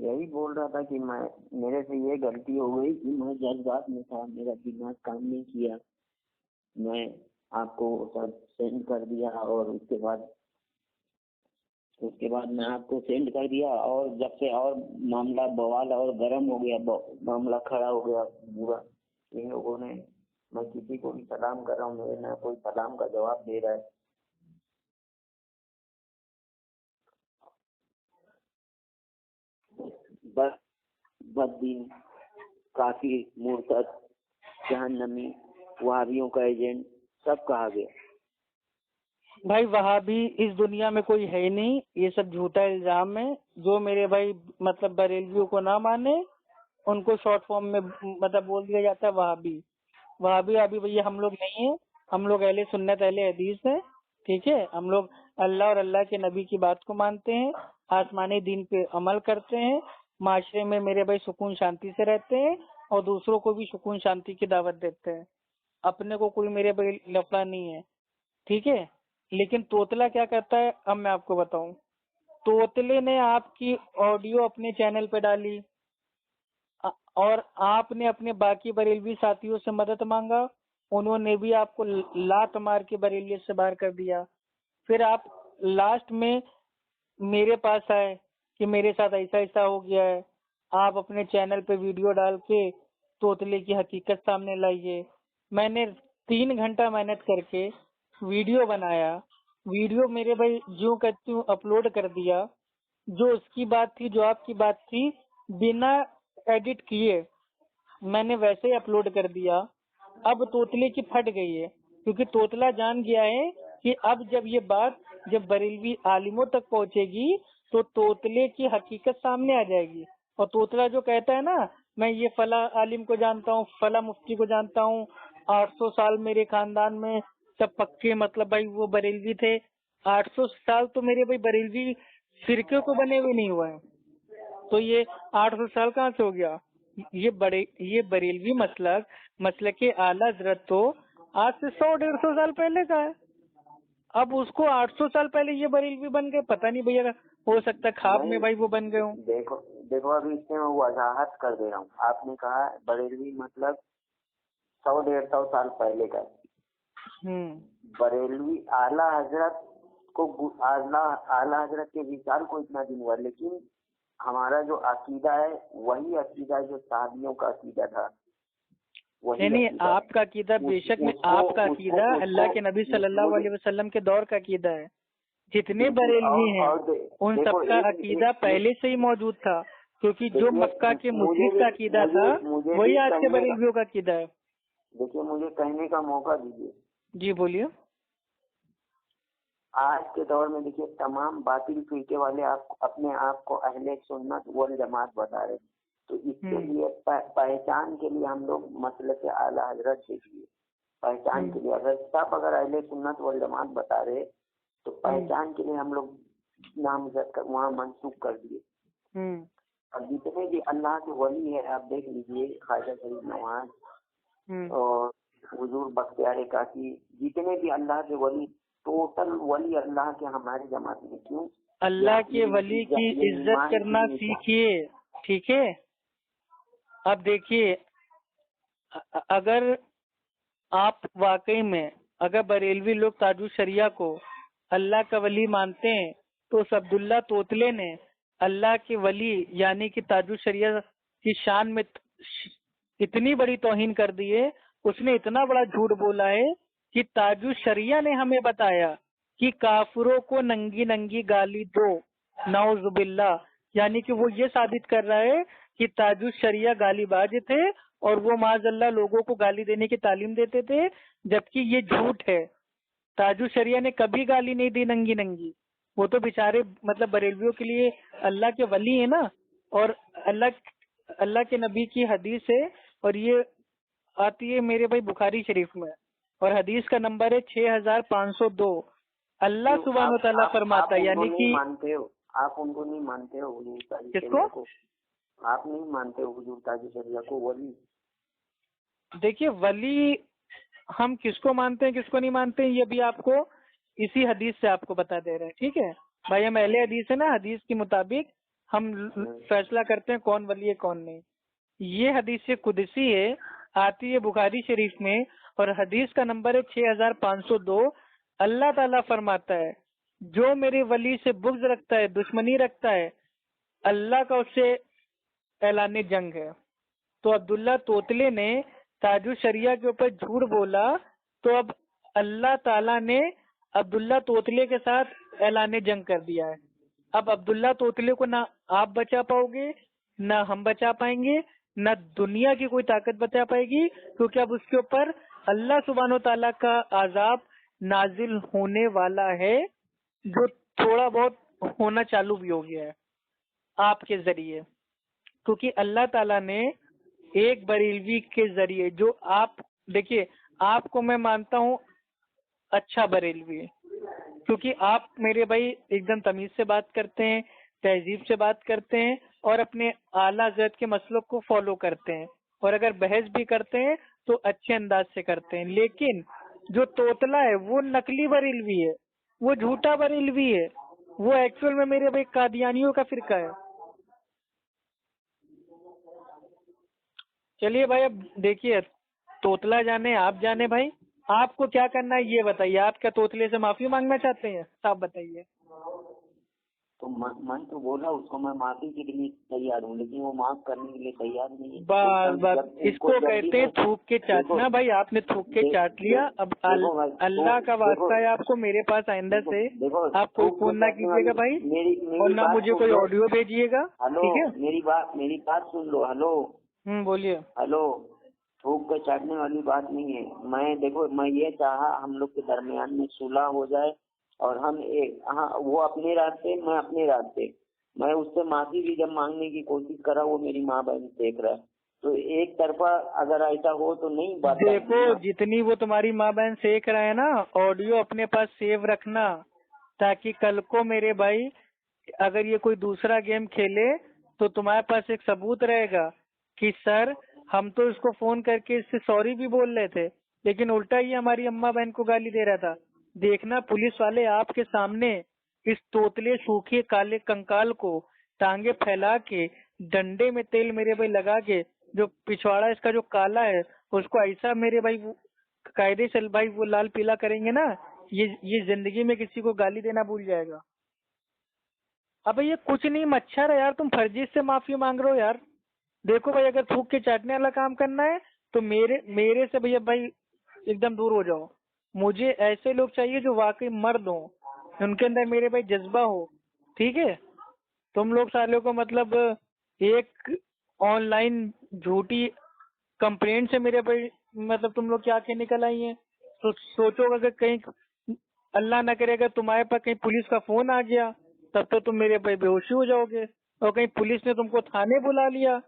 यही बोल रहा था कि मेरे से ये गलती हो गई कि मैं जज्बात में था, मेरा दिमाग काम नहीं किया। मैं आपको सब सेंड कर दिया, और उसके बाद मैं आपको सेंड कर दिया, और जब से और मामला बवाल और गर्म हो गया, मामला खड़ा हो गया पूरा। इन लोगों ने, मैं किसी को भी सलाम कर रहा हूँ, मेरे ना कोई सलाम का जवाब दे रहा है। बस बददीन, काफिर, मुर्तद, जहन्नमी, वहाबियों का एजेंट, सब कहा गया। भाई वहाबी इस दुनिया में कोई है ही नहीं, ये सब झूठा इल्जाम है। जो मेरे भाई मतलब बरेलवियों को ना माने उनको शॉर्ट फॉर्म में मतलब बोल दिया जाता है वहाबी। वहाबी अभी भैया हम लोग नहीं है, हम लोग अहले सुन्नत अहले हदीस है। ठीक है, हम लोग अल्लाह और अल्लाह के नबी की बात को मानते हैं, आसमानी दीन पे अमल करते हैं, माशरे में मेरे भाई सुकून शांति से रहते हैं, और दूसरों को भी सुकून शांति की दावत देते हैं। अपने को कोई मेरे भाई लफड़ा नहीं है। ठीक है, लेकिन तोतला क्या करता है अब मैं आपको बताऊं। तोतले ने आपकी ऑडियो अपने चैनल पे डाली, और आपने अपने बाकी बरेलवी साथियों से मदद मांगा, उन्होंने भी आपको लात मार के बरेलियत से बाहर कर दिया। फिर आप लास्ट में मेरे पास आए कि मेरे साथ ऐसा ऐसा हो गया है। आप अपने चैनल पे वीडियो डाल के तोतले की हकीकत सामने लाइए। मैंने 3 घंटा मेहनत करके वीडियो बनाया, वीडियो मेरे भाई जो कहती हूँ अपलोड कर दिया। जो उसकी बात थी, जो आपकी बात थी, बिना एडिट किए मैंने वैसे ही अपलोड कर दिया। अब तोतले की फट गई है, क्योंकि तोतला जान गया है कि अब जब ये बात जब बरेलवी आलिमों तक पहुंचेगी तो तोतले की हकीकत सामने आ जाएगी। और तोतला जो कहता है ना, मैं ये फला आलिम को जानता हूँ, फला मुफ्ती को जानता हूँ, 800 साल मेरे खानदान में सब पक्के मतलब भाई वो बरेलवी थे। 800 साल तो मेरे भाई बरेलवी फिरके को बने हुए नहीं हुआ है, तो ये 800 साल कहाँ से हो गया? ये बरेलवी मसलक के आला हजरत तो आज से 100-150 साल पहले का है। अब उसको 800 साल पहले ये बरेलवी बन गए, पता नहीं भैया हो सकता है ख्वाब में नहीं, भाई वो बन गए हों। देखो देखो अभी इसमें मैं वजाहत कर दे रहा हूँ। आपने कहा बरेलवी मतलब 100-150 साल पहले का। बरेलवी आला हजरत को आला हजरत के विचार को इतना दिन हुआ, लेकिन हमारा जो अकीदा है वही अकीदा जो साहबियों का अकीदा था। वही नहीं, अकीदा आपका अकीदा बेशक में आपका अकीदा अल्लाह के नबी सल्लल्लाहु अलैहि वसल्लम के दौर का अकीदा है। जितने बरेलवी हैं उन सबका अकीदा पहले से ही मौजूद था, क्योंकि जो मक्का के मुशरिक का अकीदा था वही आज के बरेलवियों का अकीदा है। देखिए, मुझे कहने का मौका दीजिए। जी बोलिए। आज के दौर में देखिए तमाम बातिल फिरके वाले आप अपने आप को अहले सुन्नत वल जमात बता रहे, तो इसके लिए पहचान के लिए हम लोग मसले के आला हजरत देखिए। पहचान के लिए अगर अहले सुन्नत वल जमात बता रहे तो पहचान के लिए हम लोग नामजद वहाँ मंसूब कर दिए। अब जितने भी अल्लाह के वली है आप देख लीजिए, ख्वाजा शरीफ नवाज और हुजूर बख्तियार काकी, जितने भी अल्लाह के वली, टोटल वली अल्लाह के हमारी जमात में। क्यों? अल्लाह के वली की इज्जत करना सीखिए, ठीक है। अब देखिए, अगर आप वाकई में अगर बरेलवी लोग ताजु शरिया को अल्लाह का वली मानते हैं तो उस अब्दुल्ला तोतले ने अल्लाह के वली यानी कि ताजु शरिया की शान में इतनी बड़ी तौहीन कर दी है। उसने इतना बड़ा झूठ बोला है कि ताजु शरिया ने हमें बताया कि काफिरों को नंगी नंगी गाली दो, नाउजुबिल्ला। यानी कि वो ये साबित कर रहा है कि ताजु शरिया गालीबाज थे और वो माजल्ला लोगों को गाली देने की तालीम देते थे, जबकि ये झूठ है। ताजु शरिया ने कभी गाली नहीं दी नंगी नंगी। वो तो बेचारे मतलब बरेलवियों के लिए अल्लाह के वली है ना, और अल्लाह के नबी की हदीस है, और ये आती है मेरे भाई बुखारी शरीफ में, और हदीस का नंबर है 6502। अल्लाह सुब्हानो तआला फरमाता है, यानी कि मानते हो आप उनको नहीं मानते हो हुजूर ताजु किसको को? आप नहीं मानते हो हुजूर ताजु शरिया को वली? देखिए, वली हम किसको मानते हैं किसको नहीं मानते हैं ये भी आपको इसी हदीस से आपको बता दे रहे हैं, ठीक है भाई। हम अहले हदीस है ना, हदीस के मुताबिक हम फैसला करते हैं कौन वली है कौन नहीं। ये हदीस से कुदसी है, आती है बुखारी शरीफ में, और हदीस का नंबर है 6502। अल्लाह ताला फरमाता है, जो मेरे वली से बुग़्ज़ रखता है, दुश्मनी रखता है, अल्लाह का उससे ऐलान जंग है। तो अब्दुल्ला तोतले ने ताजु शरिया के ऊपर झूठ बोला, तो अब अल्लाह ताला ने अब्दुल्ला तोतले के साथ ऐलान जंग कर दिया है। अब अब्दुल्ला तोतले को ना आप बचा पाओगे, ना हम बचा पाएंगे, ना दुनिया की कोई ताकत बचा पाएगी, क्योंकि अब उसके ऊपर अल्लाह सुब्हानो ताला का आजाब नाजिल होने वाला है, जो थोड़ा बहुत होना चालू भी हो गया है आपके जरिए। क्योंकि अल्लाह ताला ने एक बरेलवी के जरिए, जो आप देखिए, आपको मैं मानता हूँ अच्छा बरेलवी, क्योंकि आप मेरे भाई एकदम तमीज से बात करते हैं, तहजीब से बात करते हैं, और अपने आला हज़रत के मसलों को फॉलो करते हैं, और अगर बहस भी करते हैं तो अच्छे अंदाज से करते हैं। लेकिन जो तोतला है वो नकली बरेलवी है, वो झूठा बरेलवी है, वो एक्चुअल में मेरे भाई कादियानियों का फिरका है। चलिए भाई, अब देखिए, तोतला जाने आप जाने भाई, आपको क्या करना है ये बताइए। आप क्या तोतले से माफी मांगना चाहते हैं? आप बताइए। तो मन तो बोला उसको मैं माफी के लिए तैयार हूँ, लेकिन वो माफ करने के लिए तैयार नहीं है। बस इसको कहते हैं थूक के चाटना भाई। आपने थूक के चाट लिया। अब अल्लाह का वास्ता है आपको, मेरे पास आइंदा से आप कोई फोन ना कीजिएगा भाई, और ना मुझे कोई ऑडियो भेजिएगा, ठीक है? मेरी बात सुन लो। हेलो, बोलिए। हेलो, थूक के चाटने वाली बात नहीं है। मैं ये चाहा हम लोग के दरमियान में सुलह हो जाए, और हम वो अपने रास्ते, मैं अपने रास्ते। मैं उससे माफी भी जब मांगने की कोशिश करा, वो मेरी माँ बहन देख रहा है, तो एक तरफा अगर ऐसा हो तो नहीं बात। देखो, जितनी वो तुम्हारी माँ बहन सेक रहा है ना, ऑडियो अपने पास सेव रखना, ताकि कल को मेरे भाई अगर ये कोई दूसरा गेम खेले तो तुम्हारे पास एक सबूत रहेगा कि सर हम तो इसको फोन करके इससे सॉरी भी बोल रहे थे, लेकिन उल्टा ही हमारी अम्मा बहन को गाली दे रहा था। देखना पुलिस वाले आपके सामने इस तोतले सूखे काले कंकाल को टांगे फैला के डंडे में तेल मेरे भाई लगा के जो पिछवाड़ा इसका जो काला है उसको ऐसा मेरे भाई कायदे से भाई वो लाल पीला करेंगे ना, ये जिंदगी में किसी को गाली देना भूल जाएगा। अब ये कुछ नहीं मच्छर है यार, तुम फर्जी से माफी मांग रहे हो यार। देखो भाई, अगर थूक के चाटने वाला काम करना है तो मेरे से भैया भाई एकदम दूर हो जाओ। मुझे ऐसे लोग चाहिए जो वाकई मर्द हो, उनके अंदर मेरे भाई जज्बा हो, ठीक है। तुम लोग सालों को मतलब एक ऑनलाइन झूठी कंप्लेंट से मेरे भाई मतलब तुम लोग क्या आंखें निकल आई हैं। तो सोचो अगर कहीं अल्लाह ना करे अगर तुम्हारे पास कहीं पुलिस का फोन आ गया तब तो तुम मेरे भाई बेहोशी हो जाओगे, और कहीं पुलिस ने तुमको थाने बुला लिया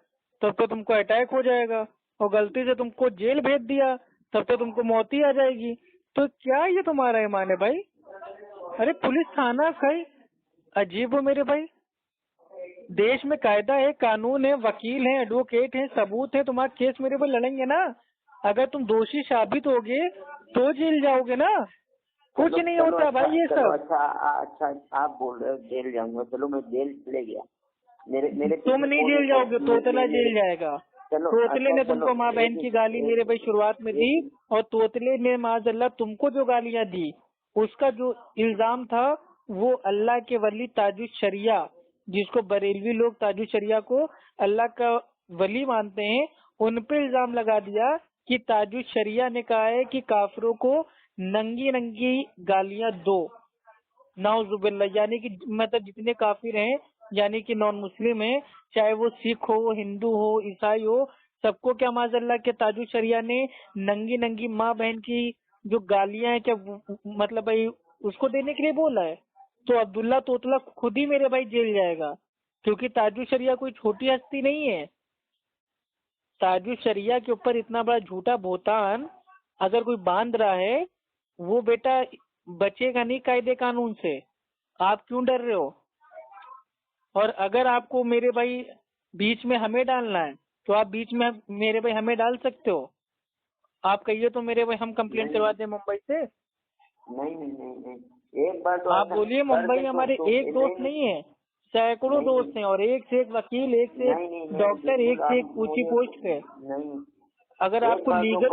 तब तो तुमको अटैक हो जाएगा, और गलती से तुमको जेल भेज दिया तब तो तुमको मौत ही आ जाएगी। तो क्या ये तुम्हारा ईमान है भाई? अरे पुलिस थाना भाई अजीब हो मेरे भाई। देश में कायदा है, कानून है, वकील है, एडवोकेट है, सबूत है, तुम्हारा केस मेरे पर लड़ेंगे ना। अगर तुम दोषी साबित होगे तो जेल जाओगे ना, कुछ नहीं होता भाई ये सब। अच्छा आप बोल रहे हो जेल जाऊंगा, चलो मैं जेल चले गया, मेरे तुम नहीं जेल जाओगे, तोतला जेल जाएगा। तोतले ने तुमको माँ बहन की गाली मेरे भाई शुरुआत में दी, और तोतले ने माज़अल्लाह तुमको जो गालियां दी उसका जो इल्जाम था वो अल्लाह के वली ताजुश शरिया, जिसको बरेलवी लोग ताजुश शरिया को अल्लाह का वली मानते हैं, उन पे इल्जाम लगा दिया कि ताजुश शरिया ने कहा है कि काफिरों को नंगी नंगी गालियां दो, नाउजुबिल्लाह। यानी कि मतलब जितने काफिर हैं, यानी कि नॉन मुस्लिम है, चाहे वो सिख हो, हिंदू हो, ईसाई हो, सबको क्या माज़अल्लाह के ताजु शरिया ने नंगी नंगी माँ बहन की जो गालियां हैं क्या मतलब भाई उसको देने के लिए बोला है। तो अब्दुल्ला तोतला खुद ही मेरे भाई जेल जाएगा, क्योंकि ताजु शरिया कोई छोटी हस्ती नहीं है। ताजु शरिया के ऊपर इतना बड़ा झूठा बोतान अगर कोई बांध रहा है, वो बेटा बचेगा नहीं कायदे कानून से। आप क्यों डर रहे हो? और अगर आपको मेरे भाई बीच में हमें डालना है तो आप बीच में मेरे भाई हमें डाल सकते हो। आप कहिए तो मेरे भाई हम कंप्लेंट करवा दें मुंबई से। नहीं, एक बार तो आप बोलिए, मुंबई हमारे एक दोस्त नहीं है, सैकड़ों दोस्त हैं, और एक से एक वकील, एक से एक डॉक्टर, एक से एक ऊंची पोस्ट पे। अगर आपको लीगल,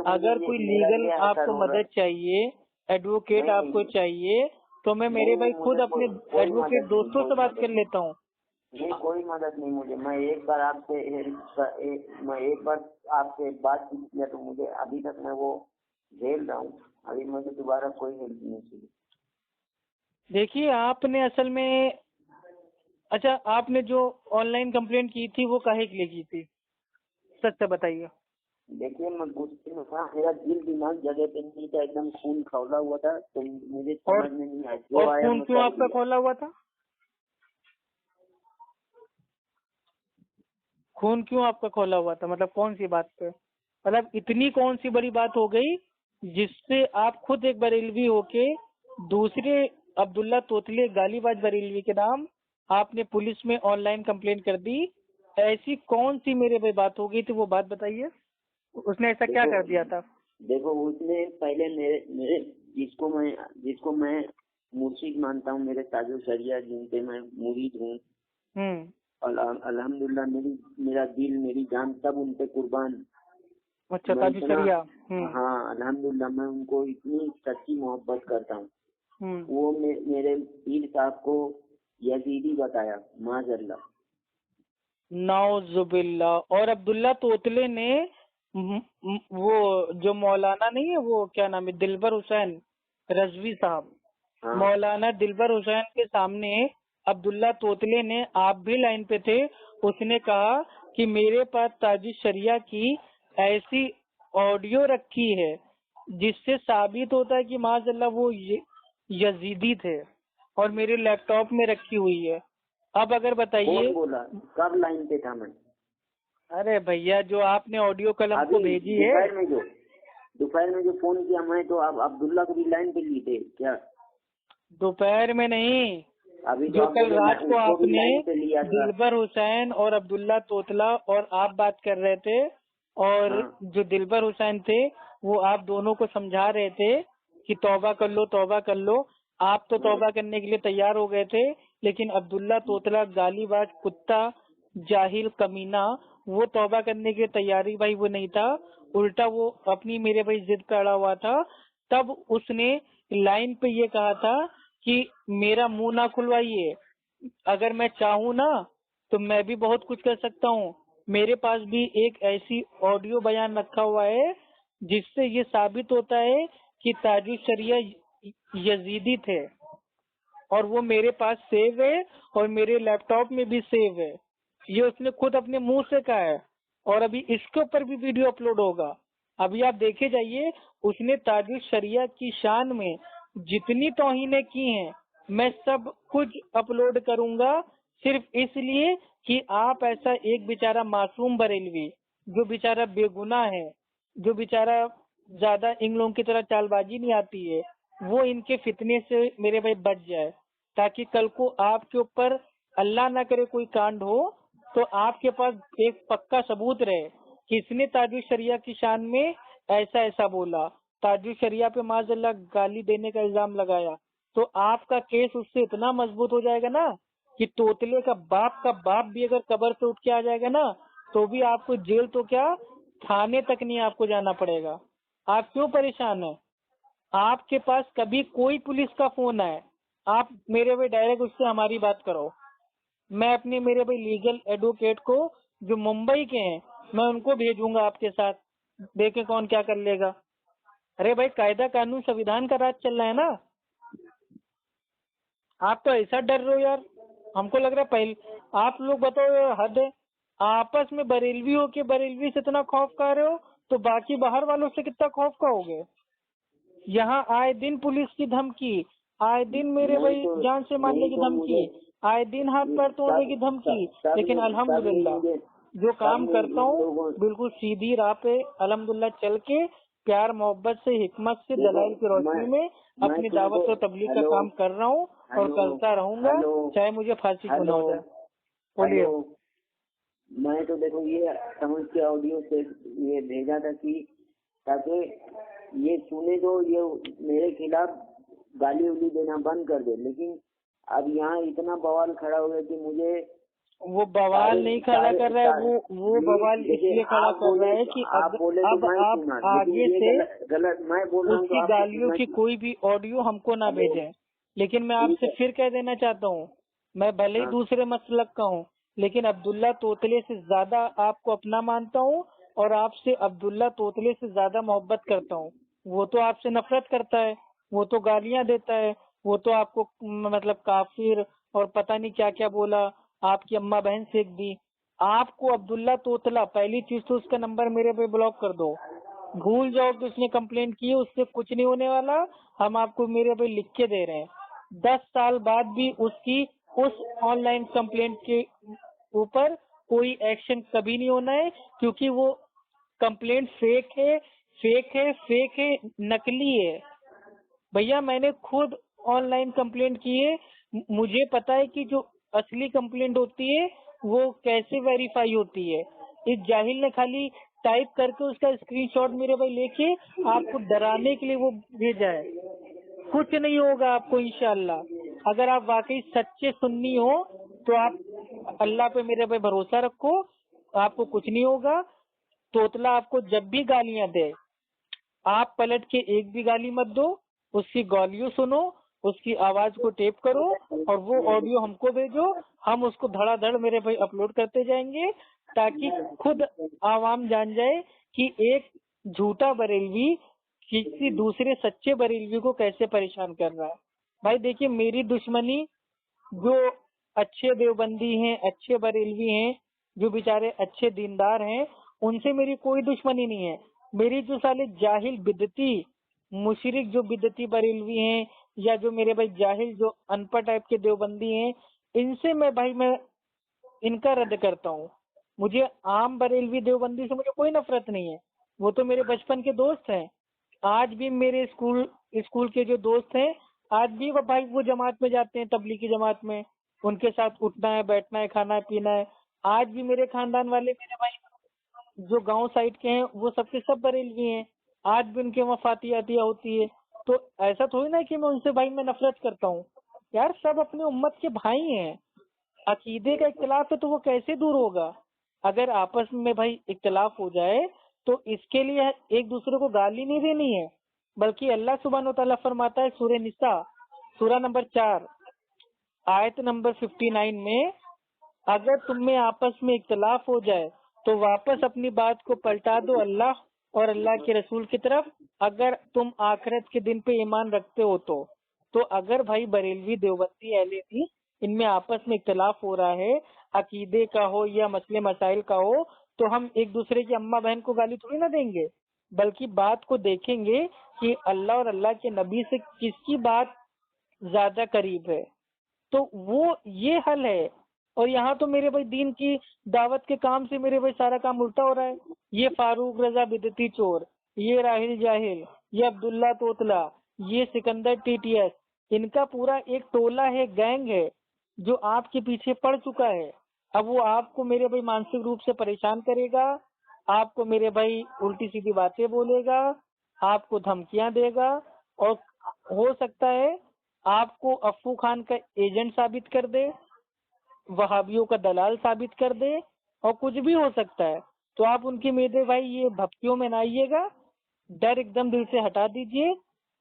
अगर कोई लीगल आपको मदद चाहिए, एडवोकेट आपको चाहिए, तो मैं मेरे भाई खुद अपने एडवोकेट दोस्तों से बात कर लेता हूँ। नहीं, कोई मदद नहीं मुझे। मैं एक बार आपसे बातचीत किया तो मुझे अभी तक मैं वो झेल रहा हूँ, अभी मुझे दोबारा कोई हेल्प नहीं चाहिए। देखिए आपने असल में, अच्छा आपने जो ऑनलाइन कंप्लेंट की थी वो काहे के लिए की थी, सच से बताइए। देखिए मैं गुस्से में था, मेरा दिल दिमाग जगह पे नहीं था, एकदम खून खौला हुआ था, तो मुझे समझ में नहीं आया। और खून क्यों आपका खौला हुआ था? खून क्यों आपका खौला हुआ था, मतलब कौन सी बात पे? मतलब इतनी कौन सी बड़ी बात हो गई जिससे आप खुद एक बरेलवी होके दूसरे अब्दुल्ला तोतले गालीबाज बरेलवी के नाम आपने पुलिस में ऑनलाइन कंप्लेंट कर दी? ऐसी कौन सी मेरे भाई बात हो गई थी, वो बात बताइए। उसने ऐसा क्या कर दिया था? देखो उसने पहले मेरे जिसको मैं मुर्शिद मानता हूँ, मेरे ताजो शरिया जिनके मैं मुरीद हूँ, अल्हम्दुलिल्लाह मेरा दिल मेरी जान सब उन पे कुर्बान। अच्छा, ताजो शरिया। हाँ अल्हम्दुलिल्लाह, मैं उनको इतनी सच्ची मोहब्बत करता हूँ। वो मेरे पीर साहब को यजीदी बताया, माज़अल्लाह, नाउजुबिल्लाह। और अब्दुल्ला तोतले ने वो जो मौलाना नहीं है, वो क्या नाम है, दिलबर हुसैन रजवी साहब, मौलाना दिलबर हुसैन के सामने अब्दुल्ला तोतले ने, आप भी लाइन पे थे, उसने कहा कि मेरे पास ताजिश शरिया की ऐसी ऑडियो रखी है जिससे साबित होता है कि माज़अल्लाह वो यजीदी थे, और मेरे लैपटॉप में रखी हुई है। अब अगर बताइए, बोला कब लाइन पे था मैं? अरे भैया जो आपने ऑडियो कलम को भेजी है, दोपहर में जो फोन किया मैं, तो आप अब्दुल्ला को भी लाइन पे लिए थे क्या? दोपहर में नहीं, अभी जो कल रात को आपने दिलबर हुसैन और अब्दुल्ला तोतला और आप बात कर रहे थे, और जो दिलबर हुसैन थे वो आप दोनों को समझा रहे थे कि तौबा कर लो, तौबा कर लो। आप तो तौबा करने के लिए तैयार हो गए थे, लेकिन अब्दुल्ला तोतला गालीबाज कुत्ता जाहिल कमीना वो तौबा करने की तैयारी भाई वो नहीं था, उल्टा वो अपनी मेरे भाई जिद पे अड़ा हुआ था। तब उसने लाइन पे ये कहा था कि मेरा मुंह ना खुलवाइए, अगर मैं चाहूँ ना तो मैं भी बहुत कुछ कर सकता हूँ। मेरे पास भी एक ऐसी ऑडियो बयान रखा हुआ है जिससे ये साबित होता है कि ताजुल शरिया यजीदी थे, और वो मेरे पास सेव है और मेरे लैपटॉप में भी सेव है। ये उसने खुद अपने मुंह से कहा है, और अभी इसके ऊपर भी वीडियो अपलोड होगा। अभी आप देखे जाइए, उसने ताजुल शरिया की शान में जितनी तौहीनें की हैं मैं सब कुछ अपलोड करूंगा, सिर्फ इसलिए कि आप ऐसा एक बेचारा मासूम बरेलवी जो बेचारा बेगुनाह है, जो बेचारा ज्यादा इन लोगों की तरह चालबाजी नहीं आती है, वो इनके फितने से मेरे भाई बच जाए, ताकि कल को आपके ऊपर अल्लाह ना करे कोई कांड हो तो आपके पास एक पक्का सबूत रहे कि इसने ताजुल शरिया की शान में ऐसा ऐसा बोला, ताजुल शरिया पे माज़अल्लाह गाली देने का इल्जाम लगाया, तो आपका केस उससे इतना मजबूत हो जाएगा ना कि तोतले का बाप भी अगर कब्र से उठ के आ जाएगा ना तो भी आपको जेल तो क्या थाने तक नहीं आपको जाना पड़ेगा। आप क्यों परेशान है? आपके पास कभी कोई पुलिस का फोन आए, आप मेरे भाई डायरेक्ट उससे हमारी बात करो। मैं अपने मेरे भाई लीगल एडवोकेट को जो मुंबई के हैं मैं उनको भेजूंगा आपके साथ, देखे कौन क्या कर लेगा। अरे भाई कायदा कानून संविधान का राज चल रहा है ना, आप तो ऐसा डर रहे हो यार। हमको लग रहा है पहले आप लोग बताओ यार, हद है। आपस में बरेलवी हो के बरेलवी से इतना खौफ खा रहे हो तो बाकी बाहर वालों से कितना खौफ खाओगे। यहाँ आए दिन पुलिस की धमकी, आए दिन मेरे भाई जान से मारने की धमकी, आए दिन हाथ पैर तोड़ने की धमकी, लेकिन अल्हम्दुलिल्लाह जो काम करता हूँ बिल्कुल सीधी राह पे अल्हम्दुलिल्लाह चल के प्यार मोहब्बत से हिकमत से दलाइल की रोशनी में अपनी दावत और तबलीग का काम कर रहा हूँ और करता रहूंगा, चाहे मुझे फांसी क्यों ना हो जाए। बोलिए। मैं तो देखो ये समझ के ऑडियो से ये भेजा था कि ताकि ये सुने तो ये मेरे खिलाफ गाली उली देना बंद कर दे, लेकिन अब यहाँ इतना बवाल खड़ा हो गया कि मुझे वो बवाल नहीं खड़ा कर रहा है, वो बवाल इसलिए खड़ा कर रहा है कि अब आप आगे से गलत मैं बोल रहा हूँ उसकी गालियों की कोई भी ऑडियो हमको ना भेजें। लेकिन मैं आपसे फिर कह देना चाहता हूँ, मैं भले ही दूसरे मसलक का हूँ लेकिन अब्दुल्ला तोतले से ज्यादा आपको अपना मानता हूँ और आपसे अब्दुल्ला तोतले से ज्यादा मोहब्बत करता हूँ। वो तो आपसे नफरत करता है, वो तो गालियां देता है, वो तो आपको मतलब काफिर और पता नहीं क्या क्या बोला, आपकी अम्मा बहन सेक दी। आपको अब्दुल्ला तोतला पहली चीज तो उसका नंबर मेरे पे ब्लॉक कर दो, भूल जाओ कि उसने कंप्लेंट की है, उससे कुछ नहीं होने वाला। हम आपको मेरे पे लिख के दे रहे हैं, 10 साल बाद भी उसकी उस ऑनलाइन कंप्लेंट के ऊपर कोई एक्शन कभी नहीं होना है, क्योंकि वो कंप्लेंट फेक है, फेक है, फेक है, नकली है। भैया मैंने खुद ऑनलाइन कंप्लेंट की है, मुझे पता है कि जो असली कंप्लेंट होती है वो कैसे वेरीफाई होती है। इस जाहिल ने खाली टाइप करके उसका स्क्रीनशॉट मेरे भाई लेके आपको डराने के लिए वो भेजा है। कुछ नहीं होगा आपको इंशाल्लाह। अगर आप वाकई सच्चे सुन्नी हो तो आप अल्लाह पे मेरे पे भरोसा रखो, आपको कुछ नहीं होगा। तोतला आपको जब भी गालियां दे आप पलट के एक भी गाली मत दो, उसकी गालियों सुनो, उसकी आवाज को टेप करो और वो ऑडियो हमको भेजो, हम उसको धड़ाधड़ मेरे भाई अपलोड करते जाएंगे ताकि खुद आवाम जान जाए कि एक झूठा बरेलवी किसी दूसरे सच्चे बरेलवी को कैसे परेशान कर रहा है। भाई देखिए मेरी दुश्मनी जो अच्छे देवबंदी हैं, अच्छे बरेलवी हैं, जो बेचारे अच्छे दीनदार हैं, उनसे मेरी कोई दुश्मनी नहीं है। मेरी जो साले जाहिल बिदती मुशरिक जो बिदती बरेलवी हैं या जो मेरे भाई जाहिल जो अनपढ़ टाइप के देवबंदी हैं, इनसे मैं इनका रद्द करता हूँ। मुझे आम बरेलवी देवबंदी से मुझे कोई नफरत नहीं है, वो तो मेरे बचपन के दोस्त हैं। आज भी मेरे स्कूल के जो दोस्त हैं, आज भी वो भाई वो जमात में जाते हैं, तबलीगी जमात में, उनके साथ उठना है, बैठना है, खाना है, पीना है। आज भी मेरे खानदान वाले मेरे भाई जो गांव साइड के हैं वो सबके सब बरेलवी हैं, आज भी उनके वहाँ फातिया अतिया होती है। तो ऐसा थोड़ी ना कि मैं उनसे भाई मैं नफरत करता हूँ यार, सब अपने उम्मत के भाई हैं। अकीदे का इख्तिलाफ है तो वो कैसे दूर होगा? अगर आपस में भाई इख्तिलाफ हो जाए तो इसके लिए एक दूसरे को गाली नहीं देनी है, बल्कि अल्लाह सुब्हान व तआला फरमाता है सूरह निसा सूरा नंबर 4 आयत नंबर 59 में, अगर तुम में आपस में इख्तिलाफ हो जाए तो वापस अपनी बात को पलटा दो अल्लाह और अल्लाह के रसूल की तरफ, अगर तुम आखिरत के दिन पे ईमान रखते हो तो अगर भाई बरेलवी देवबंदी अहले हदीस इनमें आपस में इख्तिलाफ हो रहा है, अकीदे का हो या मसले मसाइल का हो, तो हम एक दूसरे की अम्मा बहन को गाली थोड़ी ना देंगे, बल्कि बात को देखेंगे कि अल्लाह और अल्लाह के नबी से किसकी बात ज्यादा करीब है, तो वो ये हल है। और यहाँ तो मेरे भाई दीन की दावत के काम से मेरे भाई सारा काम उल्टा हो रहा है। ये फारूक रजा बिदती चोर, ये राहिल जाहिल, ये अब्दुल्ला तोतला, ये सिकंदर टीटीएस, इनका पूरा एक टोला है, गैंग है जो आपके पीछे पड़ चुका है। अब वो आपको मेरे भाई मानसिक रूप से परेशान करेगा, आपको मेरे भाई उल्टी सीधी बातें बोलेगा, आपको धमकियां देगा, और हो सकता है आपको अफ्फू खान का एजेंट साबित कर दे, वहाबियों का दलाल साबित कर दे, और कुछ भी हो सकता है। तो आप उनकी मेरे भाई ये भक्तियों में ना आइएगा, डर एकदम दिल से हटा दीजिए,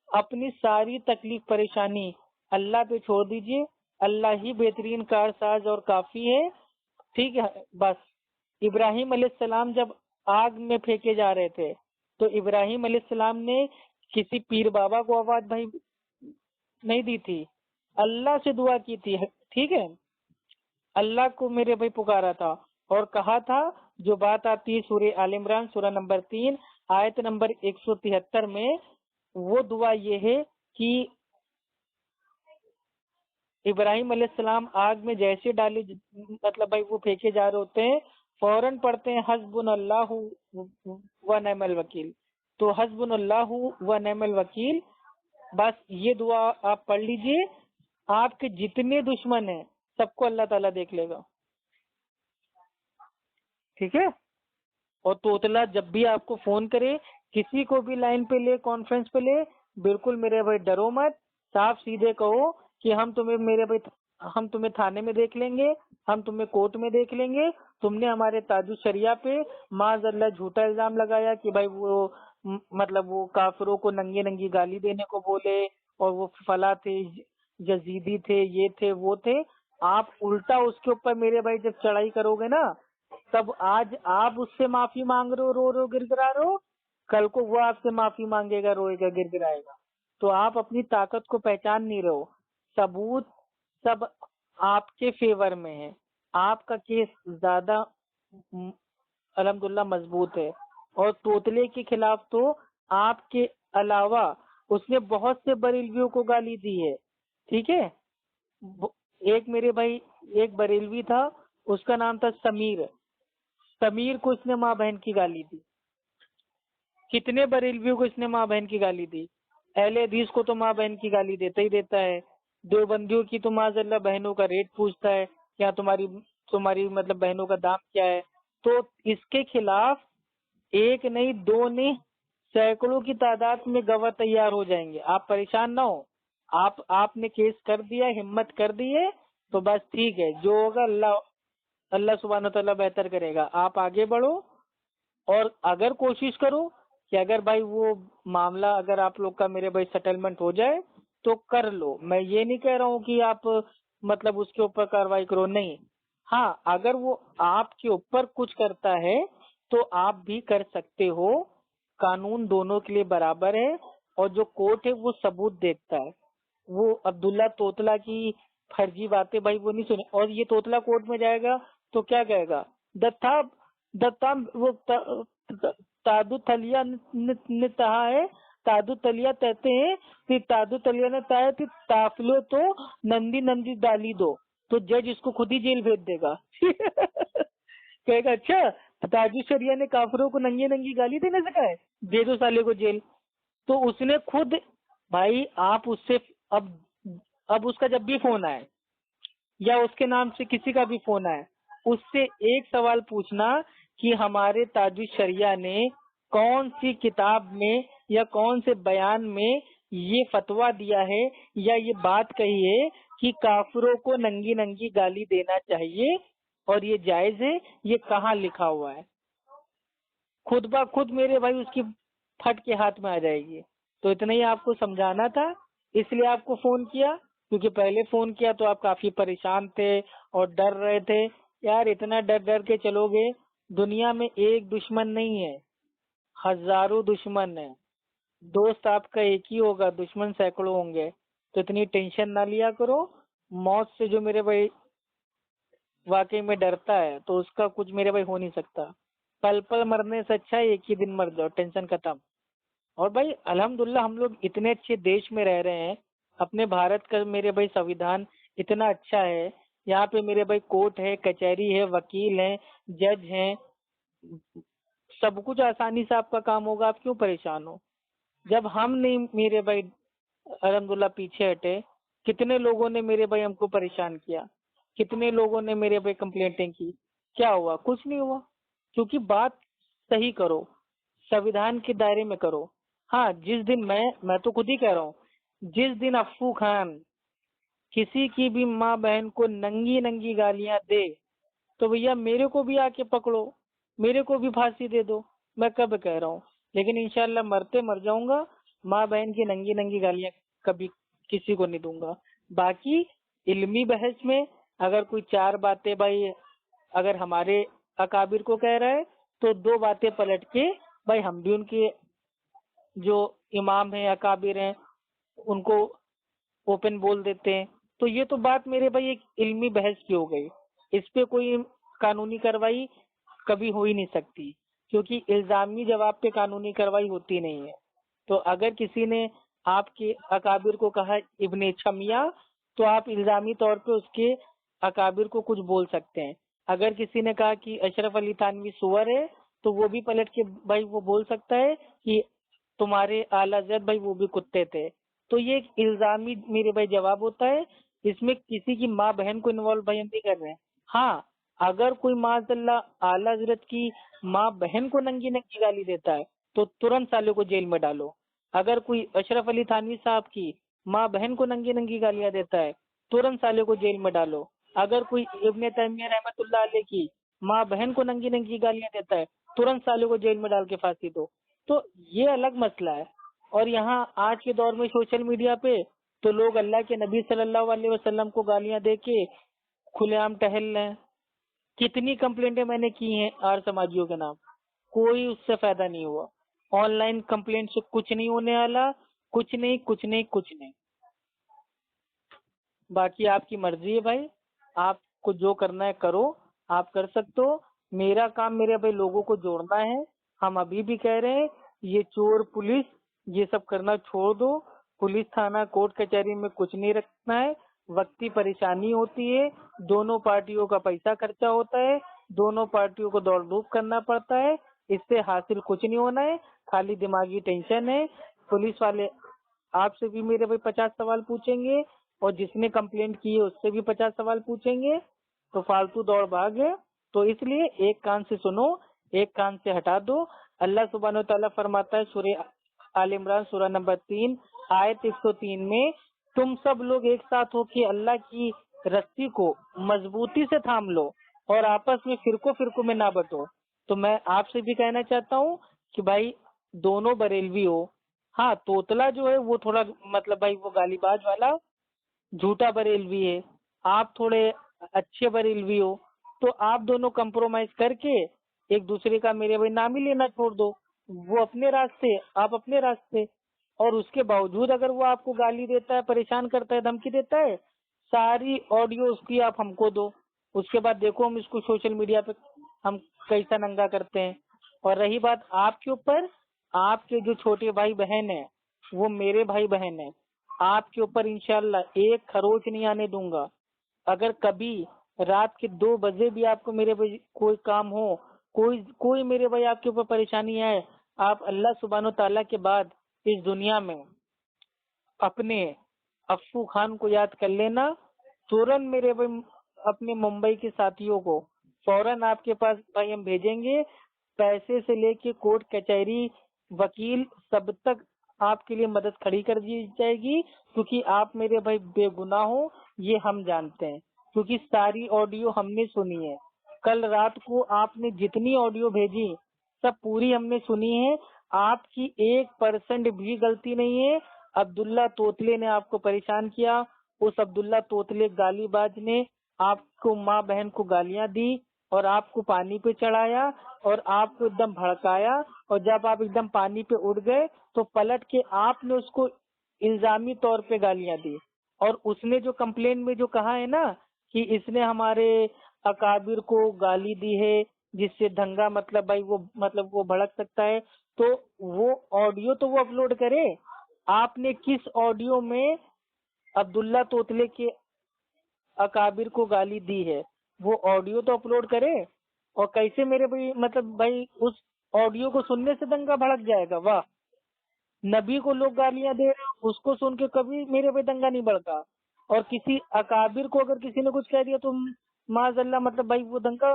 अपनी सारी तकलीफ परेशानी अल्लाह पे छोड़ दीजिए। अल्लाह ही बेहतरीन कारसाज और काफी है। ठीक है, बस इब्राहिम अलैहिस्सलाम जब आग में फेंके जा रहे थे तो इब्राहिम अलैहिस्सलाम ने किसी पीर बाबा को आवाज भाई नहीं दी थी, अल्लाह से दुआ की थी। ठीक है, अल्लाह को मेरे भाई पुकारा था और कहा था, जो बात आती है सूरह आल इमरान सूरा नंबर 3 आयत नंबर 173 में, वो दुआ ये है कि इब्राहिम अलैहिस्सलाम आग में जैसे डाले, मतलब भाई वो फेंके जा रहे होते हैं, फौरन पढ़ते हैं हस्बुनल्लाहु व निअमल वकील। तो हस्बुनल्लाहु व निअमल वकील, बस ये दुआ आप पढ़ लीजिए, आपके जितने दुश्मन हैं सबको अल्लाह ताला देख लेगा। ठीक है। और तोतला जब भी आपको फोन करे, किसी को भी लाइन पे ले, कॉन्फ्रेंस पे ले, बिल्कुल मेरे भाई डरो मत, साफ सीधे कहो कि हम तुम्हें मेरे भाई हम तुम्हें थाने में देख लेंगे, हम तुम्हें कोर्ट में देख लेंगे, तुमने हमारे ताजु शरिया पे माज़अल्लाह झूठा इल्जाम लगाया कि भाई वो मतलब वो काफिरों को नंगी नंगी गाली देने को बोले, और वो फला थे, यजीदी थे, ये थे वो थे। आप उल्टा उसके ऊपर मेरे भाई जब चढ़ाई करोगे ना, तब आज आप उससे माफी मांग रहे हो, रो रहे हो, गिड़गिड़ा रहे हो, कल को वो आपसे माफी मांगेगा, रोएगा, गिड़गिड़ाएगा। तो आप अपनी ताकत को पहचान नहीं रहे हो। सबूत सब आपके फेवर में है, आपका केस ज्यादा अल्हम्दुलिल्लाह मजबूत है। और तोतले के खिलाफ तो आपके अलावा उसने बहुत से बरेलवियों को गाली दी है। ठीक है, एक मेरे भाई एक बरेलवी था, उसका नाम था समीर। समीर को इसने माँ बहन की गाली दी। कितने बरेलवियों को इसने माँ बहन की गाली दी। अहले हदीस को तो माँ बहन की गाली देता ही देता है, देवबंदियों की तो माज़अल्लाह बहनों का रेट पूछता है, क्या तुम्हारी तुम्हारी मतलब बहनों का दाम क्या है। तो इसके खिलाफ एक नहीं, दो नहीं, सैकड़ों की तादाद में गवाह तैयार हो जाएंगे। आप परेशान ना हो, आपने केस कर दिया, हिम्मत कर दी है, तो बस ठीक है, जो होगा अल्लाह अल्लाह सुब्हान व तआला बेहतर करेगा। आप आगे बढ़ो, और अगर कोशिश करो कि अगर भाई वो मामला अगर आप लोग का मेरे भाई सेटलमेंट हो जाए तो कर लो। मैं ये नहीं कह रहा हूँ कि आप मतलब उसके ऊपर कार्रवाई करो, नहीं। हाँ, अगर वो आपके ऊपर कुछ करता है तो आप भी कर सकते हो, कानून दोनों के लिए बराबर है, और जो कोर्ट है वो सबूत देखता है। वो अब्दुल्ला तोतला की फर्जी बातें भाई वो नहीं सुने। और ये तोतला कोर्ट में जाएगा तो क्या कहेगा, दत्ता दत्ता वो तादु तलिया ने कहा है, तादु तलिया कहते हैं कि तादु तलिया ने कहा है कि ताफलो तो नंदी नंदी डाली दो, तो जज इसको खुद ही जेल भेज देगा। कहेगा अच्छा, ताजु शरिया ने काफिरों को नंगी नंगी गाली देने से कहा है, दे दो साले को जेल। तो उसने खुद भाई, आप उससे अब उसका जब भी फोन आए या उसके नाम से किसी का भी फोन आए, उससे एक सवाल पूछना कि हमारे ताजु शरिया ने कौन सी किताब में या कौन से बयान में ये फतवा दिया है या ये बात कही है कि काफिरों को नंगी नंगी गाली देना चाहिए और ये जायज है? ये कहाँ लिखा हुआ है? खुद ब खुद मेरे भाई उसकी फट के हाथ में आ जाएगी। तो इतना ही आपको समझाना था, इसलिए आपको फोन किया। क्योंकि पहले फोन किया तो आप काफी परेशान थे और डर रहे थे। यार इतना डर डर के चलोगे, दुनिया में एक दुश्मन नहीं है, हजारों दुश्मन है। दोस्त आपका एक ही होगा, दुश्मन सैकड़ों होंगे। तो इतनी टेंशन ना लिया करो। मौत से जो मेरे भाई वाकई में डरता है तो उसका कुछ मेरे भाई हो नहीं सकता। पल पल मरने से अच्छा है एक ही दिन मर जाओ, टेंशन खत्म। और भाई अल्हम्दुलिल्लाह हम लोग इतने अच्छे देश में रह रहे हैं। अपने भारत का मेरे भाई संविधान इतना अच्छा है। यहाँ पे मेरे भाई कोर्ट है, कचहरी है, वकील है, जज हैं, सब कुछ आसानी से आपका काम होगा। आप क्यों परेशान हो? जब हम नहीं मेरे भाई अल्हम्दुलिल्लाह पीछे हटे, कितने लोगों ने मेरे भाई हमको परेशान किया, कितने लोगों ने मेरे भाई कंप्लेंटें की। क्या हुआ? कुछ नहीं हुआ। क्योंकि बात सही करो, संविधान के दायरे में करो। हाँ, जिस दिन मैं तो खुद ही कह रहा हूँ, जिस दिन अफू खान किसी की भी माँ बहन को नंगी नंगी गालियां दे तो भैया मेरे को भी आके पकड़ो, मेरे को भी फांसी दे दो। मैं कब कह रहा हूँ, लेकिन इंशाल्लाह मरते मर जाऊंगा, माँ बहन की नंगी नंगी गालियां कभी किसी को नहीं दूंगा। बाकी इल्मी बहस में अगर कोई चार बातें भाई अगर हमारे अकाबिर को कह रहा है तो दो बातें पलट के भाई हम भी उनके जो इमाम हैं, अकाबिर हैं, उनको ओपन बोल देते हैं। तो ये तो बात मेरे भाई एक इल्मी बहस की हो गई। इस पे कोई कानूनी कार्रवाई कभी हो ही नहीं सकती, क्योंकि इल्जामी जवाब पे कानूनी कार्रवाई होती नहीं है। तो अगर किसी ने आपके अकाबिर को कहा इब्ने छमिया, तो आप इल्जामी तौर पे उसके अकाबिर को कुछ बोल सकते हैं। अगर किसी ने कहा कि अशरफ अली थानवी सुअर है, तो वो भी पलट के भाई वो बोल सकता है कि तुम्हारे आला हज़रत भाई वो भी कुत्ते थे। तो ये एक इल्जामी मेरे भाई जवाब होता है। इसमें किसी की माँ बहन को इन्वॉल्व भाई हम नहीं कर रहे हैं। हाँ, अगर कोई माज़अल्लाह आला हज़रत की माँ बहन को नंगी नंगी गाली देता है तो तुरंत साले को जेल में डालो। अगर कोई अशरफ अली थानवी साहब की माँ बहन को नंगी नंगी गालियां देता है, तुरंत साले को जेल में डालो। अगर कोई इब्ने तैमिया रहमतुल्लाह अलैह की माँ बहन को नंगी नंगी गालियां देता है, तुरंत साले को जेल में डाल के फांसी दो। तो ये अलग मसला है। और यहाँ आज के दौर में सोशल मीडिया पे तो लोग अल्लाह के नबी सल्लल्लाहु अलैहि वसल्लम को गालियां दे के खुलेआम टहल रहे हैं। कितनी कंप्लेंटें मैंने की हैं आर समाजियों के नाम, कोई उससे फायदा नहीं हुआ। ऑनलाइन कंप्लेंट से कुछ नहीं होने वाला, कुछ नहीं कुछ नहीं कुछ नहीं। बाकी आपकी मर्जी है भाई, आपको जो करना है करो, आप कर सकते हो। मेरा काम मेरे भाई लोगों को जोड़ना है। हम अभी भी कह रहे हैं ये चोर पुलिस ये सब करना छोड़ दो। पुलिस थाना कोर्ट कचहरी में कुछ नहीं रखना है। वक्ती परेशानी होती है, दोनों पार्टियों का पैसा खर्चा होता है, दोनों पार्टियों को दौड़ धूप करना पड़ता है। इससे हासिल कुछ नहीं होना है, खाली दिमागी टेंशन है। पुलिस वाले आपसे भी मेरे भाई 50 सवाल पूछेंगे और जिसने कंप्लेंट की है उससे भी 50 सवाल पूछेंगे। तो फालतू दौड़ भाग है। तो इसलिए एक कान से सुनो, एक कान से हटा दो। अल्लाह सुब्हानहू व तआला फरमाता है सूरह आल इमरान सूरह नंबर 3 आयत 103 में, तुम सब लोग एक साथ हो के अल्लाह की रस्सी को मजबूती से थाम लो और आपस में फिरको फिरको में ना बंटो। तो मैं आपसे भी कहना चाहता हूँ कि भाई दोनों बरेलवी हो। हाँ, तोतला जो है वो थोड़ा मतलब भाई वो गालीबाज वाला झूठा बरेलवी है। आप थोड़े अच्छे बरेलवी हो। तो आप दोनों कंप्रोमाइज करके एक दूसरे का मेरे भाई नाम ही लेना छोड़ दो। वो अपने रास्ते, आप अपने रास्ते। और उसके बावजूद अगर वो आपको गाली देता है, परेशान करता है, धमकी देता है, सारी ऑडियो उसकी आप हमको दो। उसके बाद देखो हम इसको सोशल मीडिया पे हम कैसा नंगा करते हैं। और रही बात आपके ऊपर, आपके जो छोटे भाई बहन है वो मेरे भाई बहन है। आपके ऊपर इंशाल्लाह एक खरोच नहीं आने दूंगा। अगर कभी रात के 2 बजे भी आपको मेरे भाई कोई काम हो, कोई कोई मेरे भाई आपके ऊपर परेशानी है, आप अल्लाह सुब्हानहू ताला के बाद इस दुनिया में अपने अफ्फू खान को याद कर लेना। तुरंत मेरे भाई अपने मुंबई के साथियों को फौरन आपके पास भाई हम भेजेंगे। पैसे से लेके कोर्ट कचहरी वकील सब तक आपके लिए मदद खड़ी कर दी जाएगी, क्योंकि आप मेरे भाई बेगुनाह हो, ये हम जानते हैं, क्योंकि सारी ऑडियो हमने सुनी है। कल रात को आपने जितनी ऑडियो भेजी सब पूरी हमने सुनी है। आपकी 1% भी गलती नहीं है। अब्दुल्ला तोतले ने आपको परेशान किया। उस अब्दुल्ला तोतले गालीबाज ने आपको माँ बहन को गालियां दी और आपको पानी पे चढ़ाया और आपको एकदम भड़काया, और जब आप एकदम पानी पे उड़ गए तो पलट के आपने उसको इल्जामी तौर पे गालियां दी। और उसने जो कंप्लेन में जो कहा है ना कि इसने हमारे अकाबिर को गाली दी है, जिससे दंगा मतलब भाई वो भड़क सकता है, तो वो ऑडियो तो वो अपलोड करे। आपने किस ऑडियो में अब्दुल्ला तोतले के अकाबिर को गाली दी है, वो ऑडियो तो अपलोड करे। और कैसे मेरे भाई मतलब भाई उस ऑडियो को सुनने से दंगा भड़क जाएगा? वाह! नबी को लोग गालियां दे रहे हैं, उसको सुन के कभी मेरे पे दंगा नहीं भड़का। और किसी अकाबिर को अगर किसी ने कुछ कह दिया तो माज़अल्लाह मतलब भाई वो दंगा।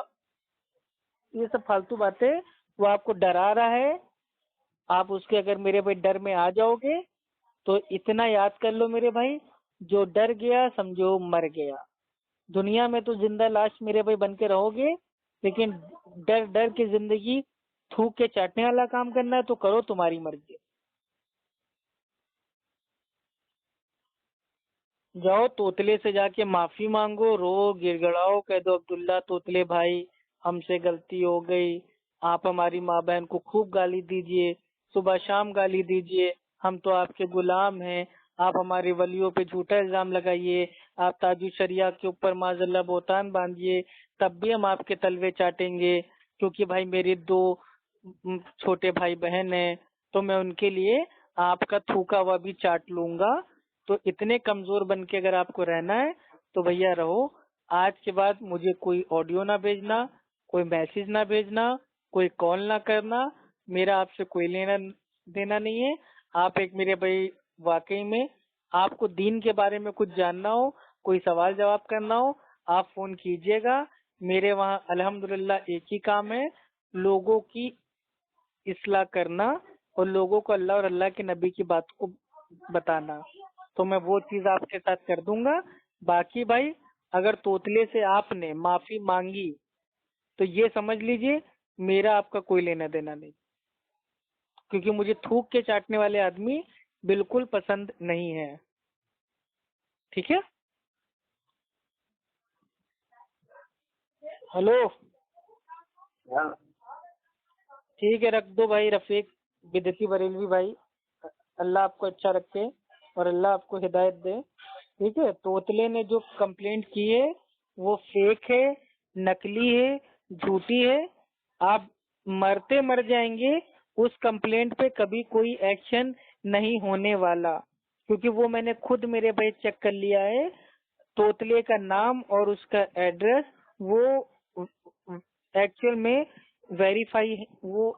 ये सब फालतू बातें, वो आपको डरा रहा है। आप उसके अगर मेरे भाई डर में आ जाओगे तो इतना याद कर लो मेरे भाई, जो डर गया समझो मर गया। दुनिया में तो जिंदा लाश मेरे भाई बन के रहोगे, लेकिन डर डर के जिंदगी थूक के चाटने वाला काम करना है तो करो, तुम्हारी मर्जी। जाओ तोतले से जाके माफी मांगो, रो गिड़गिड़ाओ, कह दो अब्दुल्ला तोतले भाई हमसे गलती हो गई, आप हमारी माँ बहन को खूब गाली दीजिए, सुबह शाम गाली दीजिए, हम तो आपके गुलाम हैं, आप हमारे वलियों पे झूठा इल्जाम लगाइए, आप ताजु शरिया के ऊपर माजल्ला बोतान बांधिए, तब भी हम आपके तलवे चाटेंगे। क्योंकि भाई मेरे 2 छोटे भाई बहन हैं, तो मैं उनके लिए आपका थूका हुआ भी चाट लूंगा। तो इतने कमजोर बन के अगर आपको रहना है तो भैया रहो। आज के बाद मुझे कोई ऑडियो ना भेजना, कोई मैसेज ना भेजना, कोई कॉल ना करना, मेरा आपसे कोई लेना देना नहीं है। आप एक मेरे भाई, वाकई में आपको दीन के बारे में कुछ जानना हो, कोई सवाल जवाब करना हो, आप फोन कीजिएगा। मेरे वहाँ अल्हम्दुलिल्लाह एक ही काम है, लोगों की इस्लाह करना और लोगों को अल्लाह और अल्लाह के नबी की बात को बताना। तो मैं वो चीज आपके साथ कर दूंगा। बाकी भाई अगर तोतले से आपने माफी मांगी तो ये समझ लीजिए मेरा आपका कोई लेना देना नहीं, क्योंकि मुझे थूक के चाटने वाले आदमी बिल्कुल पसंद नहीं है। ठीक है? हेलो, हाँ, ठीक है, रख दो भाई रफीक बिदती बरेलवी भाई। अल्लाह आपको अच्छा रखे और अल्लाह आपको हिदायत दे। ठीक है? तोतले ने जो कंप्लेंट की है वो फेक है, नकली है, झूठी है। आप मरते मर जाएंगे, उस कंप्लेंट पे कभी कोई एक्शन नहीं होने वाला, क्योंकि वो मैंने खुद मेरे भाई चेक कर लिया है। तोतले का नाम और उसका एड्रेस वो एक्चुअल में वेरीफाई वो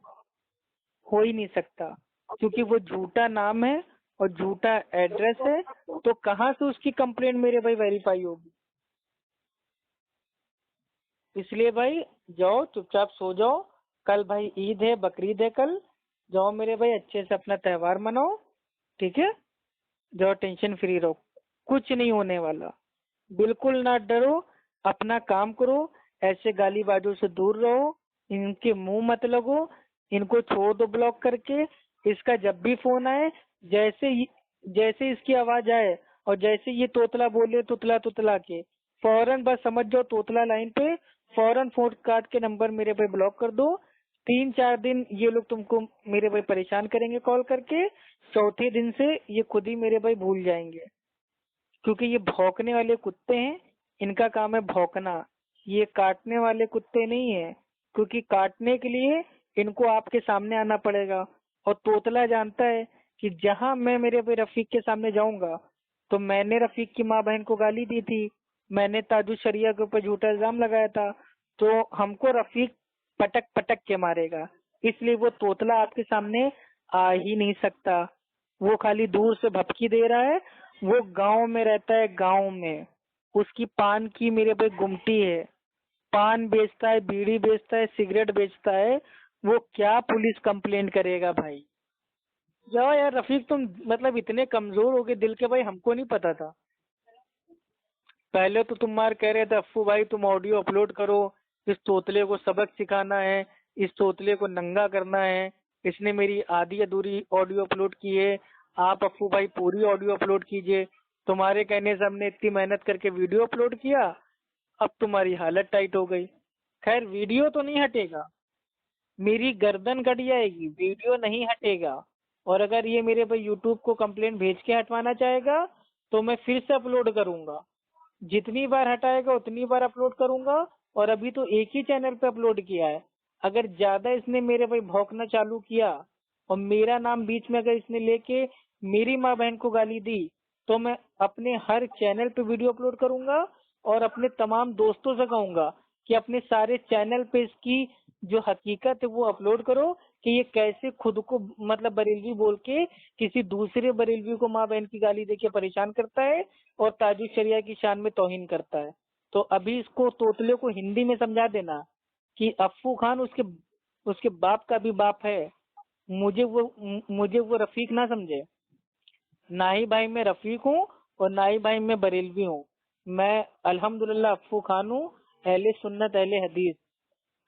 हो ही नहीं सकता, क्योंकि वो झूठा नाम है और झूठा एड्रेस है। तो कहाँ से उसकी कंप्लेंट मेरे भाई वेरीफाई होगी? इसलिए भाई जाओ चुपचाप सो जाओ। कल भाई ईद है, बकरीद है कल। जाओ मेरे भाई अच्छे से अपना त्योहार मनाओ। ठीक है? जाओ टेंशन फ्री रहो, कुछ नहीं होने वाला। बिल्कुल ना डरो, अपना काम करो, ऐसे गालीबाजों से दूर रहो, इनके मुंह मत लगो, इनको छोड़ दो ब्लॉक करके। इसका जब भी फोन आए, जैसे इसकी आवाज आए और जैसे ये तोतला बोले तुतला तुतला के, फौरन बस समझ जाओ तोतला लाइन पे, फौरन फोन काट के नंबर मेरे पे ब्लॉक कर दो। 3-4 दिन ये लोग तुमको मेरे भाई परेशान करेंगे कॉल करके, चौथे दिन से ये खुद ही मेरे भाई भूल जाएंगे, क्योंकि ये भौंकने वाले कुत्ते हैं। इनका काम है भौंकना, ये काटने वाले कुत्ते नहीं है, क्योंकि काटने के लिए इनको आपके सामने आना पड़ेगा। और तोतला जानता है कि जहां मैं मेरे भाई रफीक के सामने जाऊंगा, तो मैंने रफीक की माँ बहन को गाली दी थी, मैंने ताजु शरिया के ऊपर झूठा इल्जाम लगाया था, तो हमको रफीक पटक पटक के मारेगा। इसलिए वो तोतला आपके सामने आ ही नहीं सकता। वो खाली दूर से भपकी दे रहा है। वो गांव में रहता है, गांव में उसकी पान की मेरे पे गुमटी है, पान बेचता है, बीड़ी बेचता है, सिगरेट बेचता है। वो क्या पुलिस कंप्लेंट करेगा भाई? जाओ यार रफीक, तुम मतलब इतने कमजोर हो गए दिल के भाई, हमको नहीं पता था। पहले तो तुम मार कह रहे थे अफ्फू भाई तुम ऑडियो अपलोड करो, इस तोतले को सबक सिखाना है, इस तोतले को नंगा करना है, इसने मेरी आधी अधूरी ऑडियो अपलोड की है, आप अफ्फू भाई पूरी ऑडियो अपलोड कीजिए। तुम्हारे कहने से हमने इतनी मेहनत करके वीडियो अपलोड किया, अब तुम्हारी हालत टाइट हो गई। खैर वीडियो तो नहीं हटेगा, मेरी गर्दन कट जाएगी, वीडियो नहीं हटेगा। और अगर ये मेरे भाई यूट्यूब को कंप्लेंट भेज के हटवाना चाहेगा तो मैं फिर से अपलोड करूंगा, जितनी बार हटाएगा उतनी बार अपलोड करूंगा। और अभी तो एक ही चैनल पे अपलोड किया है, अगर ज्यादा इसने मेरे भाई भौंकना चालू किया और मेरा नाम बीच में अगर इसने लेके मेरी माँ बहन को गाली दी, तो मैं अपने हर चैनल पे वीडियो अपलोड करूंगा और अपने तमाम दोस्तों से कहूंगा कि अपने सारे चैनल पे इसकी जो हकीकत है वो अपलोड करो कि ये कैसे खुद को मतलब बरेलवी बोल के किसी दूसरे बरेलवी को माँ बहन की गाली देके परेशान करता है और ताजुल शरिया की शान में तौहीन करता है। तो अभी इसको तोतले को हिंदी में समझा देना कि अफ्फू खान उसके उसके बाप का भी बाप है। मुझे वो रफीक ना समझे। ना ही भाई मैं रफीक हूँ और ना ही भाई मैं बरेलवी हूँ। मैं अल्हम्दुलिल्लाह अफ्फू खान हूँ, अहले सुन्नत अहले हदीस।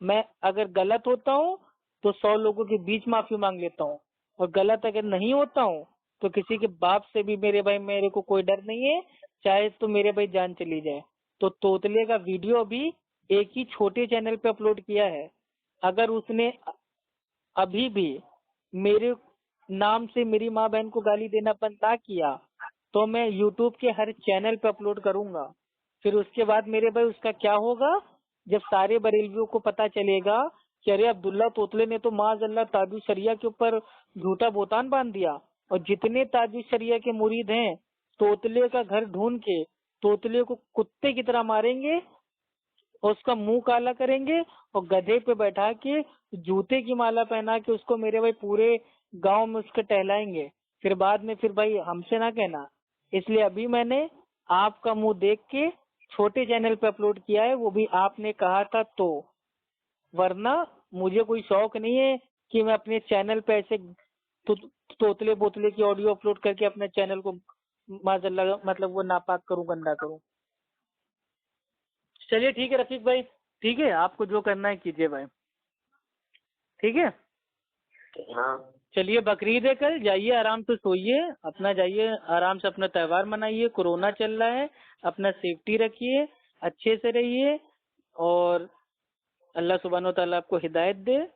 मैं अगर गलत होता हूँ तो 100 लोगों के बीच माफी मांग लेता हूँ, और गलत अगर नहीं होता हूँ तो किसी के बाप से भी मेरे भाई मेरे को कोई डर नहीं है, चाहे तो मेरे भाई जान चली जाए। तो तोतले का वीडियो भी एक ही छोटे चैनल पे अपलोड किया है। अगर उसने अभी भी मेरे नाम से मेरी माँ बहन को गाली देना बंद ना किया तो मैं यूट्यूब के हर चैनल पे अपलोड करूंगा। फिर उसके बाद मेरे भाई उसका क्या होगा, जब सारे बरेलवियों को पता चलेगा कि अरे अब्दुल्ला तोतले ने तो माज़अल्लाह ताजुल शरिया के ऊपर झूठा बोतान बांध दिया, और जितने ताजुल शरिया के मुरीद हैं तोतले का घर ढूंढ के तोतले को कुत्ते की तरह मारेंगे और उसका मुंह काला करेंगे और गधे पे बैठा के जूते की माला पहना के उसको मेरे भाई पूरे गांव में उसके टहलाएंगे। फिर बाद में फिर भाई हमसे ना कहना। इसलिए अभी मैंने आपका मुंह देख के छोटे चैनल पे अपलोड किया है, वो भी आपने कहा था तो, वरना मुझे कोई शौक नहीं है कि मैं अपने चैनल पे ऐसे तोतले बोतले की ऑडियो अपलोड करके अपने चैनल को माजल्ला मतलब वो नापाक करूं, गंदा करूं। चलिए ठीक है रफीक भाई, ठीक है, आपको जो करना है कीजिए भाई, ठीक है। हाँ चलिए बकरीद है कल, जाइए आराम से सोइए, अपना जाइए आराम से अपना त्योहार मनाइए, कोरोना चल रहा है, अपना सेफ्टी रखिए, अच्छे से रहिए, और अल्लाह सुब्हानो व तआला आपको हिदायत दे।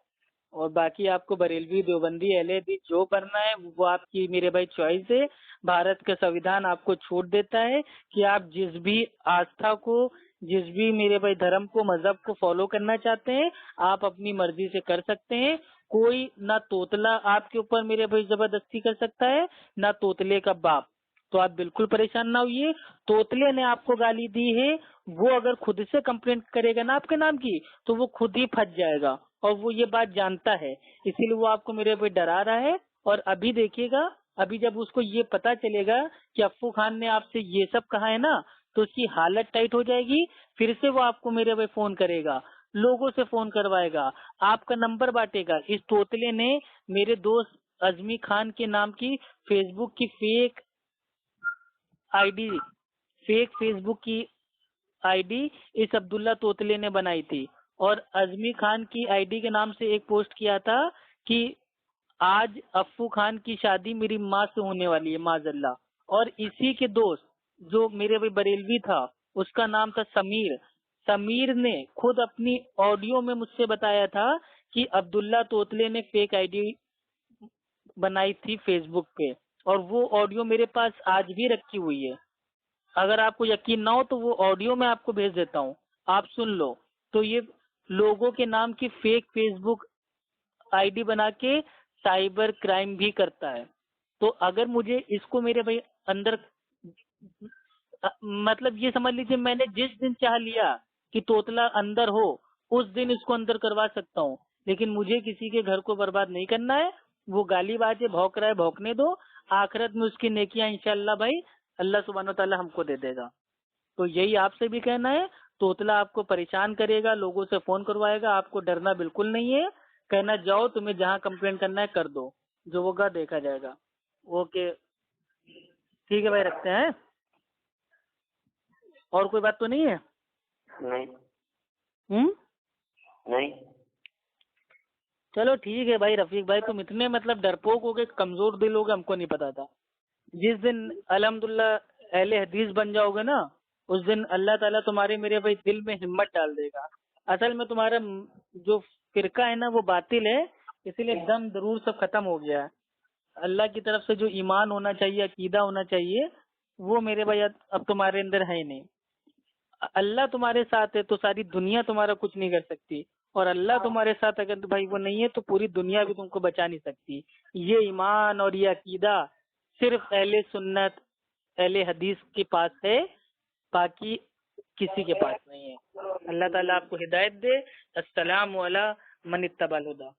और बाकी आपको बरेलवी देवबंदी अहले हदीस जो करना है वो आपकी मेरे भाई चॉइस है। भारत का संविधान आपको छूट देता है कि आप जिस भी आस्था को, जिस भी मेरे भाई धर्म को, मजहब को फॉलो करना चाहते हैं आप अपनी मर्जी से कर सकते हैं। कोई ना तोतला आपके ऊपर मेरे भाई जबरदस्ती कर सकता है, ना तोतले का बाप। तो आप बिल्कुल परेशान ना होइए। तोतले ने आपको गाली दी है, वो अगर खुद से कंप्लेंट करेगा ना आपके नाम की तो वो खुद ही फंस जाएगा, और वो ये बात जानता है, इसीलिए वो आपको मेरे पे डरा रहा है। और अभी देखिएगा, अभी जब उसको ये पता चलेगा कि अफ्फू खान ने आपसे ये सब कहा है ना, तो उसकी हालत टाइट हो जाएगी। फिर से वो आपको मेरे पे फोन करेगा, लोगों से फोन करवाएगा, आपका नंबर बांटेगा। इस तोतले ने मेरे दोस्त अजमी खान के नाम की फेसबुक की आईडी फेक फेसबुक की आईडी इस अब्दुल्ला तोतले ने बनाई थी, और अजमी खान की आईडी के नाम से एक पोस्ट किया था कि आज अफ्फू खान की शादी मेरी माँ से होने वाली है माजल्ला। और इसी के दोस्त जो मेरे भाई बरेलवी था, उसका नाम था समीर। समीर ने खुद अपनी ऑडियो में मुझसे बताया था कि अब्दुल्ला तोतले ने फेक आईडी बनाई थी फेसबुक पे, और वो ऑडियो मेरे पास आज भी रखी हुई है। अगर आपको यकीन ना हो तो वो ऑडियो मैं आपको भेज देता हूँ, आप सुन लो। तो ये लोगों के नाम की फेक फेसबुक आईडी बना के साइबर क्राइम भी करता है। तो अगर मुझे इसको मेरे भाई अंदर मतलब ये समझ लीजिए, मैंने जिस दिन चाह लिया कि तोतला अंदर हो उस दिन इसको अंदर करवा सकता हूँ, लेकिन मुझे किसी के घर को बर्बाद नहीं करना है। वो गालीबाज है, भौंक रहा है, भौंकने दो, आखिरत में उसकी नेकियां इंशाल्लाह भाई अल्लाह सुब्हानो तआला हमको दे देगा। तो यही आपसे भी कहना है, तोतला आपको परेशान करेगा, लोगों से फोन करवाएगा, आपको डरना बिल्कुल नहीं है। कहना जाओ, तुम्हें जहाँ कंप्लेंट करना है कर दो। जो होगा देखा जाएगा। ओके ठीक है भाई, रखते हैं। और कोई बात तो नहीं है? नहीं। नहीं। चलो ठीक है भाई रफीक भाई, तुम इतने मतलब डरपोक हो गए, कमजोर दिल हो गए, हमको नहीं पता था। जिस दिन अल्हम्दुलिल्लाह अहले हदीस बन जाओगे ना, उस दिन अल्लाह ताला तुम्हारे मेरे भाई दिल में हिम्मत डाल देगा। असल में तुम्हारा जो फिरका है ना वो बातिल है, इसीलिए दम जरूर सब खत्म हो गया है। अल्लाह की तरफ से जो ईमान होना चाहिए, अकीदा होना चाहिए, वो मेरे भाई अब तुम्हारे अंदर है ही नहीं। अल्लाह तुम्हारे साथ है तो सारी दुनिया तुम्हारा कुछ नहीं कर सकती, और अल्लाह तुम्हारे साथ अगर तो भाई वो नहीं है तो पूरी दुनिया भी तुमको बचा नहीं सकती। ये ईमान और ये अकीदा सिर्फ अहले सुन्नत अहले हदीस के पास है, बाकी किसी के पास नहीं है। अल्लाह ताला आपको हिदायत दे। अस्सलामु अला मन इत्तबल हुदा।